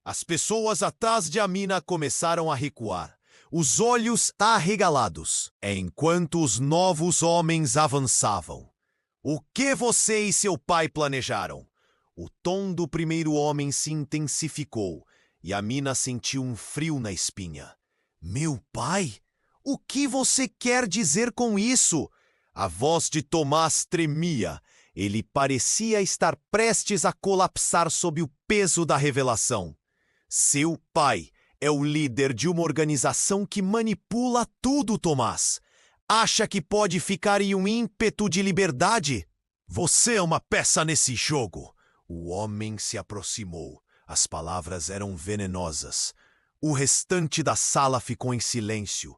As pessoas atrás de Amina começaram a recuar, os olhos arregalados, enquanto os novos homens avançavam. O que você e seu pai planejaram? O tom do primeiro homem se intensificou e Amina sentiu um frio na espinha. Meu pai? O que você quer dizer com isso? A voz de Tomás tremia. Ele parecia estar prestes a colapsar sob o peso da revelação. Seu pai é o líder de uma organização que manipula tudo, Tomás. Acha que pode ficar em um ímpeto de liberdade? Você é uma peça nesse jogo. O homem se aproximou. As palavras eram venenosas. O restante da sala ficou em silêncio.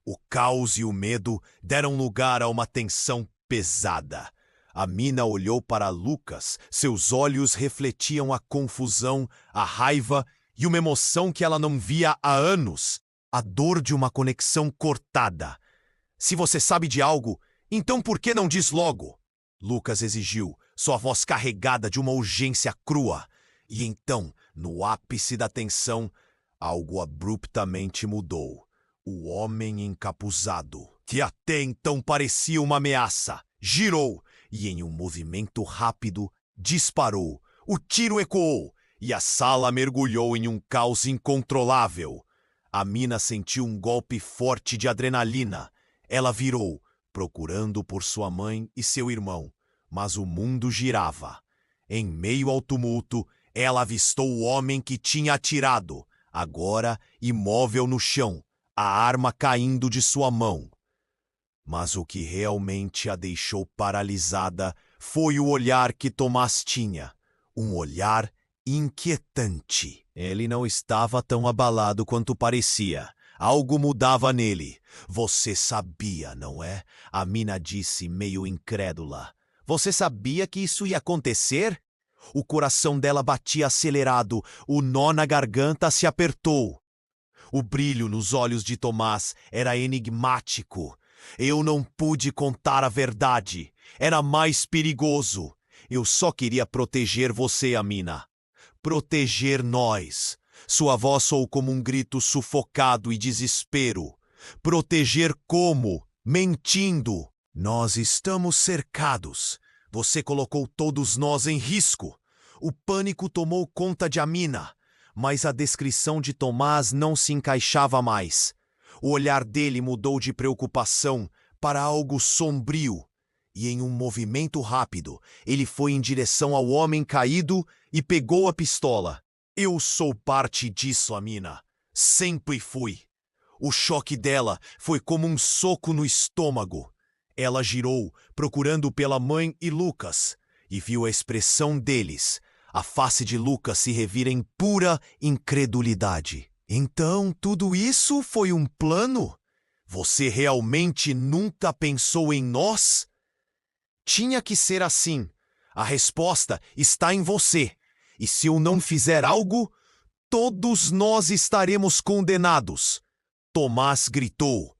O caos e o medo deram lugar a uma tensão pesada. Amina olhou para Lucas. Seus olhos refletiam a confusão, a raiva e uma emoção que ela não via há anos. A dor de uma conexão cortada. Se você sabe de algo, então por que não diz logo? Lucas exigiu, sua voz carregada de uma urgência crua. E então, no ápice da tensão, algo abruptamente mudou. O homem encapuzado, que até então parecia uma ameaça, girou e, em um movimento rápido, disparou. O tiro ecoou e a sala mergulhou em um caos incontrolável. Amina sentiu um golpe forte de adrenalina. Ela virou, procurando por sua mãe e seu irmão, mas o mundo girava. Em meio ao tumulto, ela avistou o homem que tinha atirado, agora imóvel no chão, a arma caindo de sua mão. Mas o que realmente a deixou paralisada foi o olhar que Tomás tinha, um olhar inquietante. Ele não estava tão abalado quanto parecia. Algo mudava nele. Você sabia, não é? Amina disse meio incrédula. Você sabia que isso ia acontecer? O coração dela batia acelerado, o nó na garganta se apertou. O brilho nos olhos de Tomás era enigmático. Eu não pude contar a verdade. Era mais perigoso. Eu só queria proteger você, Amina. Proteger nós. Sua voz soou como um grito sufocado e desespero. Proteger como? Mentindo. Nós estamos cercados. Você colocou todos nós em risco. O pânico tomou conta de Amina, mas a descrição de Tomás não se encaixava mais. O olhar dele mudou de preocupação para algo sombrio, e em um movimento rápido, ele foi em direção ao homem caído e pegou a pistola. Eu sou parte disso, Amina. Sempre fui. O choque dela foi como um soco no estômago. Ela girou, procurando pela mãe e Lucas, e viu a expressão deles. A face de Lucas se revira em pura incredulidade. Então, tudo isso foi um plano? Você realmente nunca pensou em nós? Tinha que ser assim. A resposta está em você. E se eu não fizer algo, todos nós estaremos condenados. Tomás gritou.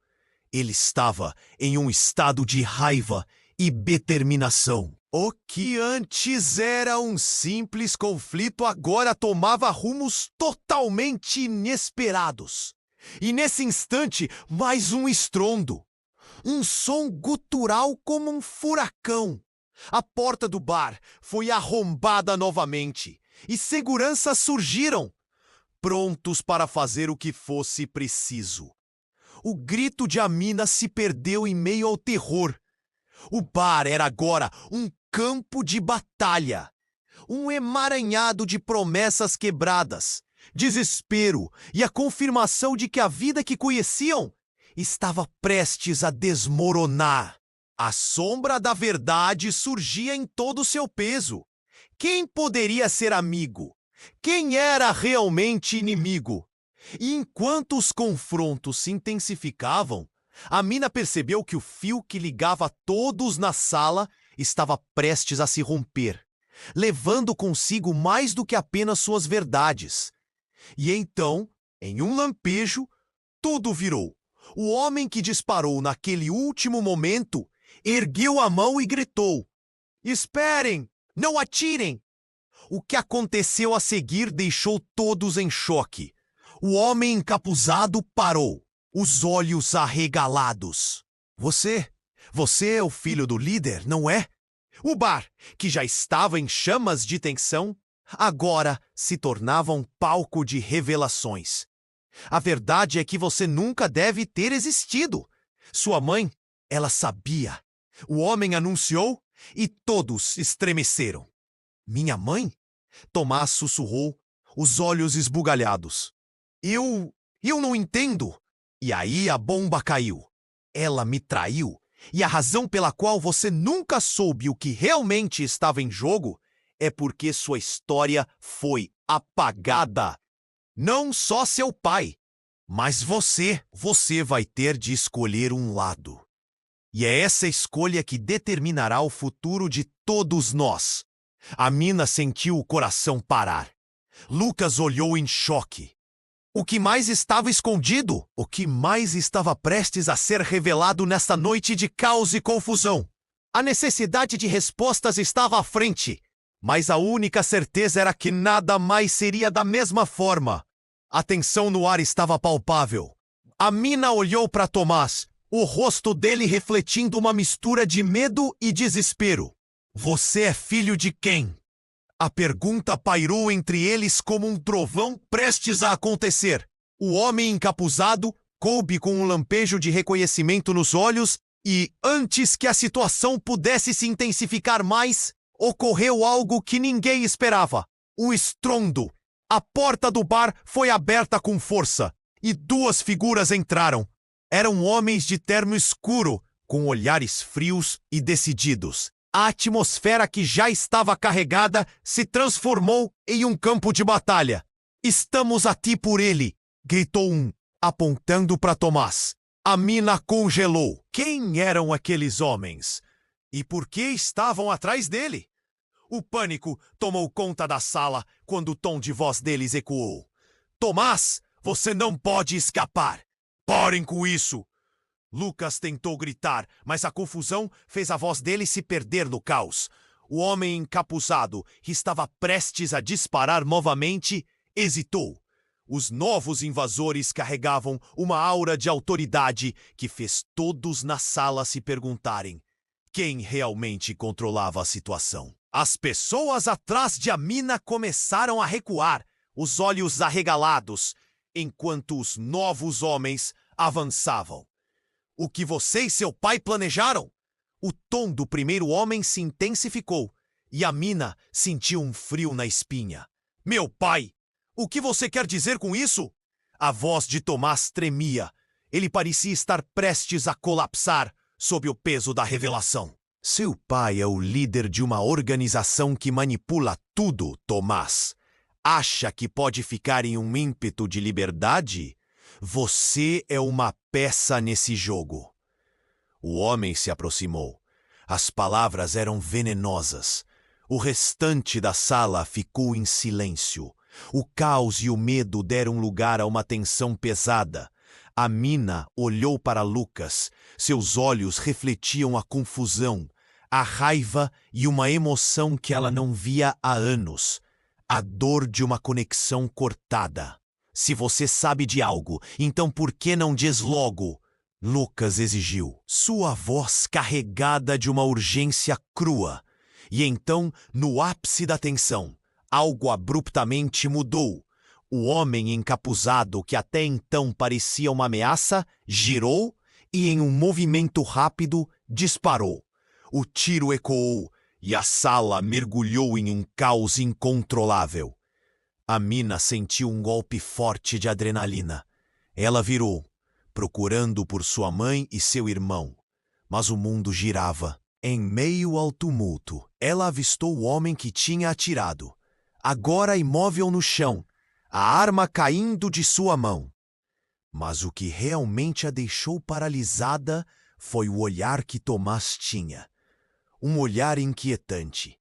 Ele estava em um estado de raiva e determinação. O que antes era um simples conflito agora tomava rumos totalmente inesperados. E nesse instante, mais um estrondo. Um som gutural como um furacão. A porta do bar foi arrombada novamente e seguranças surgiram, prontos para fazer o que fosse preciso. O grito de Amina se perdeu em meio ao terror. O bar era agora um campo de batalha. Um emaranhado de promessas quebradas, desespero e a confirmação de que a vida que conheciam estava prestes a desmoronar. A sombra da verdade surgia em todo o seu peso. Quem poderia ser amigo? Quem era realmente inimigo? E enquanto os confrontos se intensificavam, Amina percebeu que o fio que ligava todos na sala estava prestes a se romper, levando consigo mais do que apenas suas verdades. E então, em um lampejo, tudo virou. O homem que disparou naquele último momento ergueu a mão e gritou: "Esperem! Não atirem!" O que aconteceu a seguir deixou todos em choque. O homem encapuzado parou, os olhos arregalados. Você é o filho do líder, não é? O bar, que já estava em chamas de tensão, agora se tornava um palco de revelações. A verdade é que você nunca deve ter existido. Sua mãe, ela sabia. O homem anunciou e todos estremeceram. Minha mãe? Tomás sussurrou, os olhos esbugalhados. Eu não entendo. E aí a bomba caiu. Ela me traiu. E a razão pela qual você nunca soube o que realmente estava em jogo é porque sua história foi apagada. Não só seu pai, mas você. Você vai ter de escolher um lado. E é essa escolha que determinará o futuro de todos nós. Amina sentiu o coração parar. Lucas olhou em choque. O que mais estava escondido? O que mais estava prestes a ser revelado nesta noite de caos e confusão? A necessidade de respostas estava à frente, mas a única certeza era que nada mais seria da mesma forma. A tensão no ar estava palpável. Amina olhou para Tomás, o rosto dele refletindo uma mistura de medo e desespero. Você é filho de quem? A pergunta pairou entre eles como um trovão prestes a acontecer. O homem encapuzado coube com um lampejo de reconhecimento nos olhos e, antes que a situação pudesse se intensificar mais, ocorreu algo que ninguém esperava. Um estrondo. A porta do bar foi aberta com força e duas figuras entraram. Eram homens de terno escuro, com olhares frios e decididos. A atmosfera que já estava carregada se transformou em um campo de batalha. "Estamos aqui por ele", gritou um, apontando para Tomás. Amina congelou. Quem eram aqueles homens? E por que estavam atrás dele? O pânico tomou conta da sala quando o tom de voz deles ecoou. Tomás, você não pode escapar! Parem com isso! Lucas tentou gritar, mas a confusão fez a voz dele se perder no caos. O homem encapuzado, que estava prestes a disparar novamente, hesitou. Os novos invasores carregavam uma aura de autoridade que fez todos na sala se perguntarem quem realmente controlava a situação. As pessoas atrás de Amina começaram a recuar, os olhos arregalados, enquanto os novos homens avançavam. O que você e seu pai planejaram? O tom do primeiro homem se intensificou e Amina sentiu um frio na espinha. Meu pai! O que você quer dizer com isso? A voz de Tomás tremia. Ele parecia estar prestes a colapsar sob o peso da revelação. Seu pai é o líder de uma organização que manipula tudo, Tomás. Acha que pode ficar em um ímpeto de liberdade? Você é uma peça nesse jogo. O homem se aproximou. As palavras eram venenosas. O restante da sala ficou em silêncio. O caos e o medo deram lugar a uma tensão pesada. Amina olhou para Lucas. Seus olhos refletiam a confusão, a raiva e uma emoção que ela não via há anos. A dor de uma conexão cortada. Se você sabe de algo, então por que não diz logo? Lucas exigiu, sua voz carregada de uma urgência crua. E então, no ápice da tensão, algo abruptamente mudou. O homem encapuzado, que até então parecia uma ameaça, girou e, em um movimento rápido, disparou. O tiro ecoou e a sala mergulhou em um caos incontrolável. Amina sentiu um golpe forte de adrenalina. Ela virou, procurando por sua mãe e seu irmão. Mas o mundo girava. Em meio ao tumulto, ela avistou o homem que tinha atirado, agora imóvel no chão, a arma caindo de sua mão. Mas o que realmente a deixou paralisada foi o olhar que Tomás tinha. Um olhar inquietante.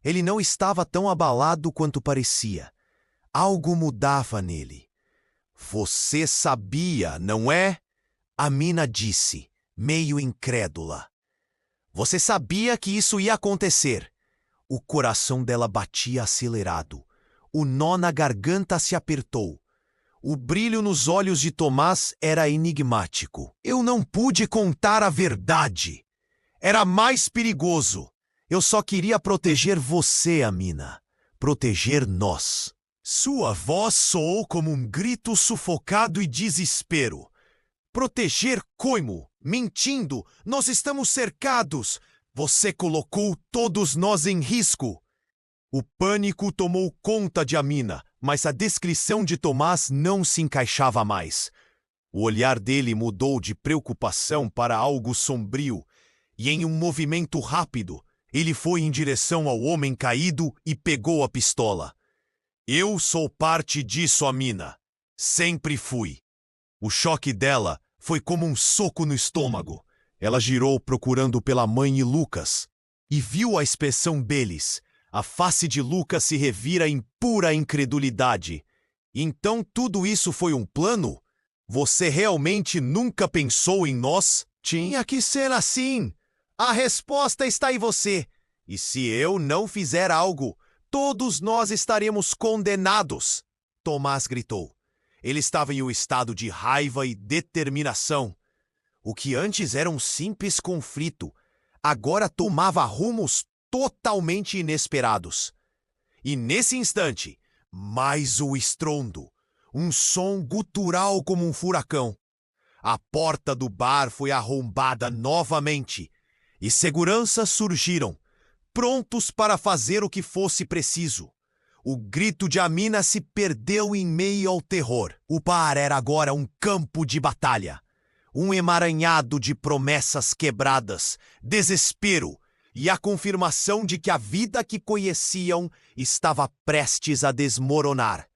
Ele não estava tão abalado quanto parecia. Algo mudava nele. Você sabia, não é? Amina disse, meio incrédula. Você sabia que isso ia acontecer. O coração dela batia acelerado. O nó na garganta se apertou. O brilho nos olhos de Tomás era enigmático. Eu não pude contar a verdade. Era mais perigoso. Eu só queria proteger você, Amina. Proteger nós. Sua voz soou como um grito sufocado e desespero. Proteger como? Mentindo! Nós estamos cercados! Você colocou todos nós em risco! O pânico tomou conta de Amina, mas a descrição de Tomás não se encaixava mais. O olhar dele mudou de preocupação para algo sombrio, e em um movimento rápido, ele foi em direção ao homem caído e pegou a pistola. Eu sou parte disso, Amina. Sempre fui. O choque dela foi como um soco no estômago. Ela girou procurando pela mãe e Lucas, e viu a expressão deles. A face de Lucas se revira em pura incredulidade. Então tudo isso foi um plano? Você realmente nunca pensou em nós? Tinha que ser assim. A resposta está em você. E se eu não fizer algo, todos nós estaremos condenados. Tomás gritou. Ele estava em um estado de raiva e determinação. O que antes era um simples conflito, agora tomava rumos totalmente inesperados. E nesse instante, mais o estrondo, um som gutural como um furacão. A porta do bar foi arrombada novamente, e seguranças surgiram, prontos para fazer o que fosse preciso. O grito de Amina se perdeu em meio ao terror. O bar era agora um campo de batalha. Um emaranhado de promessas quebradas, desespero e a confirmação de que a vida que conheciam estava prestes a desmoronar.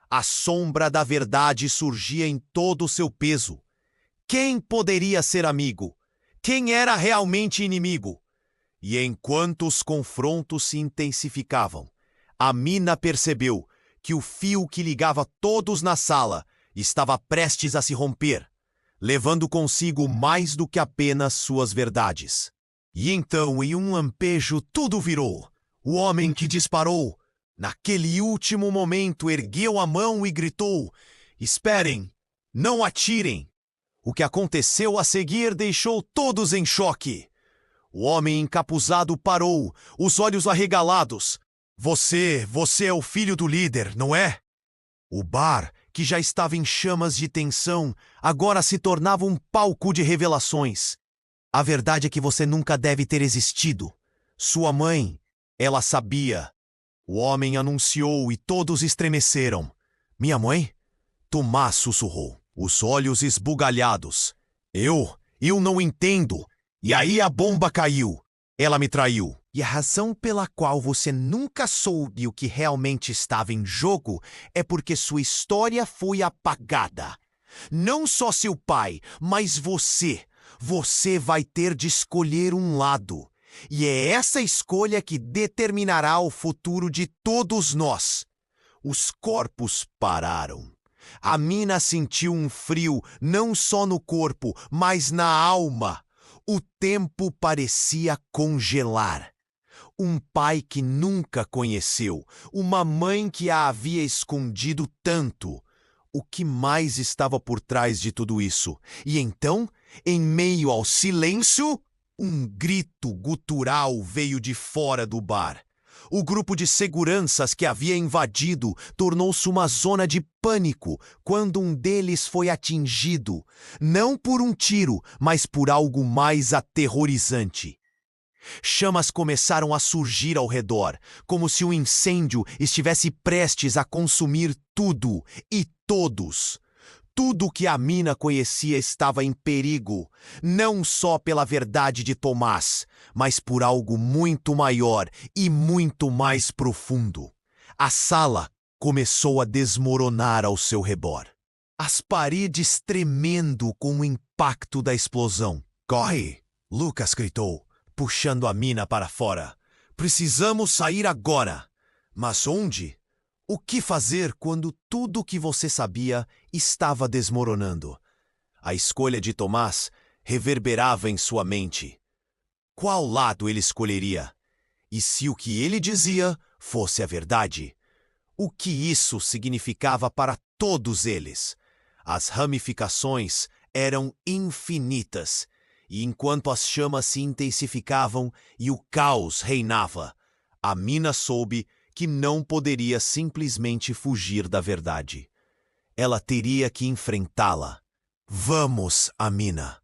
A sombra da verdade surgia em todo o seu peso. Quem poderia ser amigo? Quem era realmente inimigo? E enquanto os confrontos se intensificavam, Amina percebeu que o fio que ligava todos na sala estava prestes a se romper, levando consigo mais do que apenas suas verdades. E então, em um lampejo, tudo virou. O homem que disparou, naquele último momento, ergueu a mão e gritou: "Esperem! Não atirem!" O que aconteceu a seguir deixou todos em choque. O homem encapuzado parou, os olhos arregalados. Você é o filho do líder, não é?" O bar, que já estava em chamas de tensão, agora se tornava um palco de revelações. A verdade é que você nunca deve ter existido. Sua mãe, ela sabia. O homem anunciou e todos estremeceram. "Minha mãe?" Tomás sussurrou, os olhos esbugalhados. Eu não entendo. E aí a bomba caiu. Ela me traiu. E a razão pela qual você nunca soube o que realmente estava em jogo é porque sua história foi apagada. Não só seu pai, mas você. Você vai ter de escolher um lado. E é essa escolha que determinará o futuro de todos nós. Os corpos pararam. Amina sentiu um frio não só no corpo, mas na alma. O tempo parecia congelar. Um pai que nunca conheceu, uma mãe que a havia escondido tanto. O que mais estava por trás de tudo isso? E então, em meio ao silêncio, um grito gutural veio de fora do bar. O grupo de seguranças que havia invadido tornou-se uma zona de pânico quando um deles foi atingido, não por um tiro, mas por algo mais aterrorizante. Chamas começaram a surgir ao redor, como se um incêndio estivesse prestes a consumir tudo e todos. Tudo que Amina conhecia estava em perigo, não só pela verdade de Tomás, mas por algo muito maior e muito mais profundo. A sala começou a desmoronar ao seu redor. As paredes tremendo com o impacto da explosão. "Corre!" Lucas gritou, puxando Amina para fora. "Precisamos sair agora!" Mas onde? O que fazer quando tudo o que você sabia estava desmoronando? A escolha de Tomás reverberava em sua mente. Qual lado ele escolheria? E se o que ele dizia fosse a verdade? O que isso significava para todos eles? As ramificações eram infinitas, e enquanto as chamas se intensificavam e o caos reinava, Amina soube que não poderia simplesmente fugir da verdade. Ela teria que enfrentá-la. "Vamos, Amina."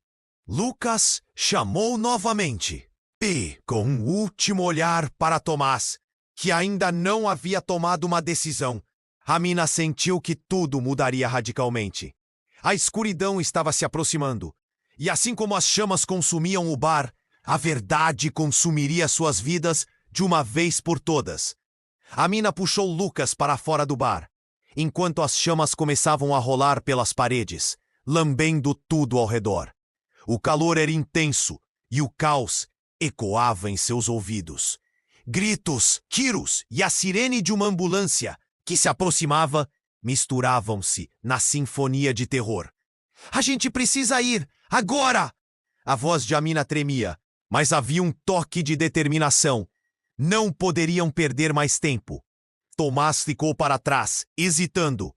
Lucas chamou novamente. E, com um último olhar para Tomás, que ainda não havia tomado uma decisão, Amina sentiu que tudo mudaria radicalmente. A escuridão estava se aproximando, e assim como as chamas consumiam o bar, a verdade consumiria suas vidas de uma vez por todas. Amina puxou Lucas para fora do bar, enquanto as chamas começavam a rolar pelas paredes, lambendo tudo ao redor. O calor era intenso e o caos ecoava em seus ouvidos. Gritos, tiros e a sirene de uma ambulância que se aproximava misturavam-se na sinfonia de terror. "A gente precisa ir, agora!" A voz de Amina tremia, mas havia um toque de determinação. Não poderiam perder mais tempo. Tomás ficou para trás, hesitando.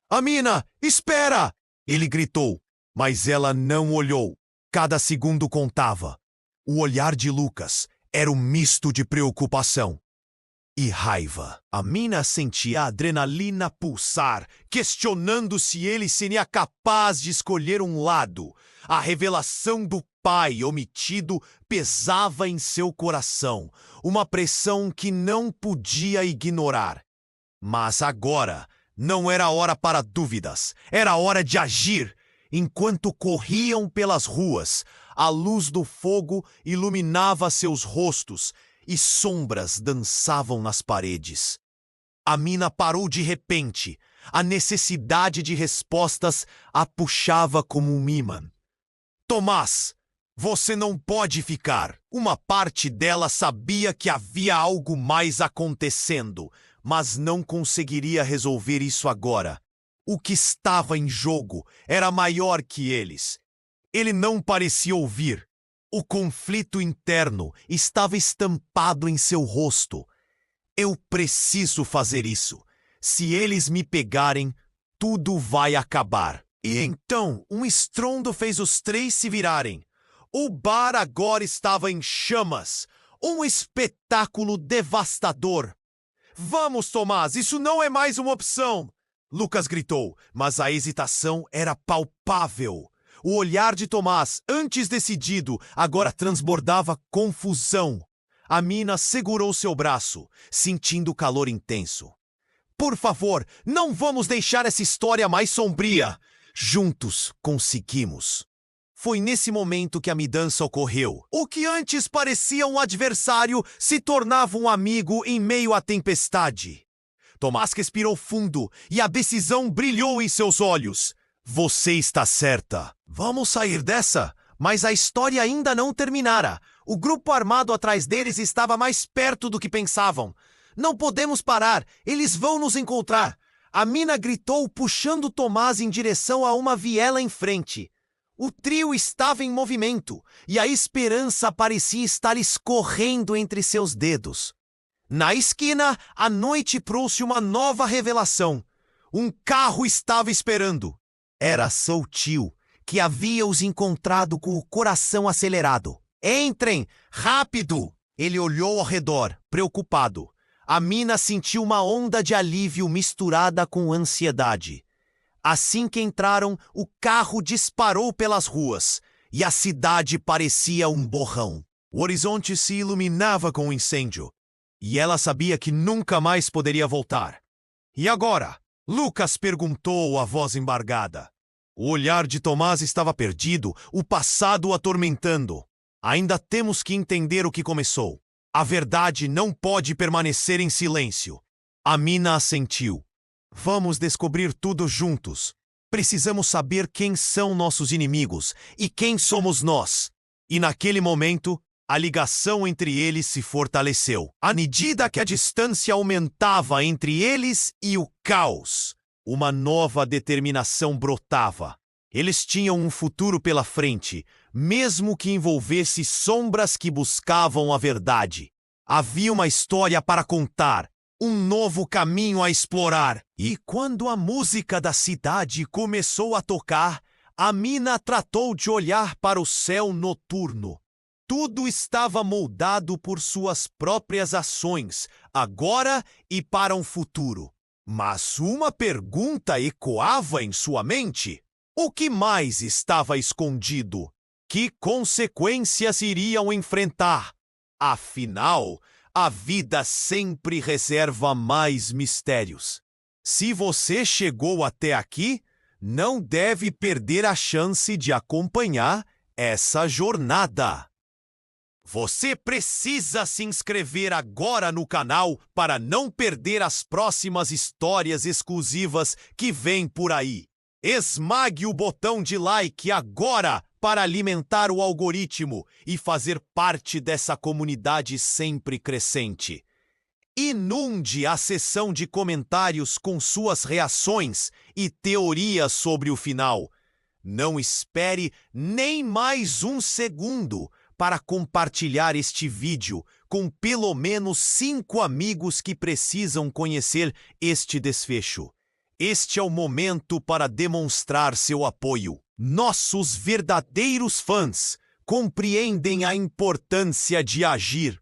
"Amina, espera!" ele gritou, mas ela não olhou. Cada segundo contava. O olhar de Lucas era um misto de preocupação e raiva. Amina sentia a adrenalina pulsar, questionando se ele seria capaz de escolher um lado. A revelação do pai omitido pesava em seu coração, uma pressão que não podia ignorar. Mas agora não era hora para dúvidas, era hora de agir. Enquanto corriam pelas ruas, a luz do fogo iluminava seus rostos e sombras dançavam nas paredes. Amina parou de repente. A necessidade de respostas a puxava como um imã. "Tomás!" Você não pode ficar. Uma parte dela sabia que havia algo mais acontecendo, mas não conseguiria resolver isso agora. O que estava em jogo era maior que eles. Ele não parecia ouvir. O conflito interno estava estampado em seu rosto. Eu preciso fazer isso. Se eles me pegarem, tudo vai acabar. E então, um estrondo fez os três se virarem. O bar agora estava em chamas. Um espetáculo devastador. Vamos, Tomás, isso não é mais uma opção! Lucas gritou, mas a hesitação era palpável. O olhar de Tomás, antes decidido, agora transbordava confusão. A mina segurou seu braço, sentindo o calor intenso. Por favor, não vamos deixar essa história mais sombria. Juntos conseguimos. Foi nesse momento que a mudança ocorreu. O que antes parecia um adversário se tornava um amigo em meio à tempestade. Tomás respirou fundo e a decisão brilhou em seus olhos. Você está certa. Vamos sair dessa? Mas a história ainda não terminara. O grupo armado atrás deles estava mais perto do que pensavam. Não podemos parar. Eles vão nos encontrar. A mina gritou, puxando Tomás em direção a uma viela em frente. O trio estava em movimento e a esperança parecia estar escorrendo entre seus dedos. Na esquina, a noite trouxe uma nova revelação. Um carro estava esperando. Era seu tio, que havia os encontrado com o coração acelerado. Entrem, rápido! Ele olhou ao redor, preocupado. A mina sentiu uma onda de alívio misturada com ansiedade. Assim que entraram, o carro disparou pelas ruas e a cidade parecia um borrão. O horizonte se iluminava com o incêndio e ela sabia que nunca mais poderia voltar. E agora? Lucas perguntou, a voz embargada. O olhar de Tomás estava perdido, o passado o atormentando. Ainda temos que entender o que começou. A verdade não pode permanecer em silêncio. A mina assentiu. Vamos descobrir tudo juntos. Precisamos saber quem são nossos inimigos e quem somos nós. E naquele momento, a ligação entre eles se fortaleceu. À medida que a distância aumentava entre eles e o caos, uma nova determinação brotava. Eles tinham um futuro pela frente, mesmo que envolvesse sombras que buscavam a verdade. Havia uma história para contar. Um novo caminho a explorar. E quando a música da cidade começou a tocar, a mina tratou de olhar para o céu noturno. Tudo estava moldado por suas próprias ações, agora e para um futuro. Mas uma pergunta ecoava em sua mente. O que mais estava escondido? Que consequências iriam enfrentar? Afinal, a vida sempre reserva mais mistérios. Se você chegou até aqui, não deve perder a chance de acompanhar essa jornada. Você precisa se inscrever agora no canal para não perder as próximas histórias exclusivas que vêm por aí. Esmague o botão de like agora para alimentar o algoritmo e fazer parte dessa comunidade sempre crescente. Inunde a seção de comentários com suas reações e teorias sobre o final. Não espere nem mais um segundo para compartilhar este vídeo com pelo menos 5 amigos que precisam conhecer este desfecho. Este é o momento para demonstrar seu apoio. Nossos verdadeiros fãs compreendem a importância de agir.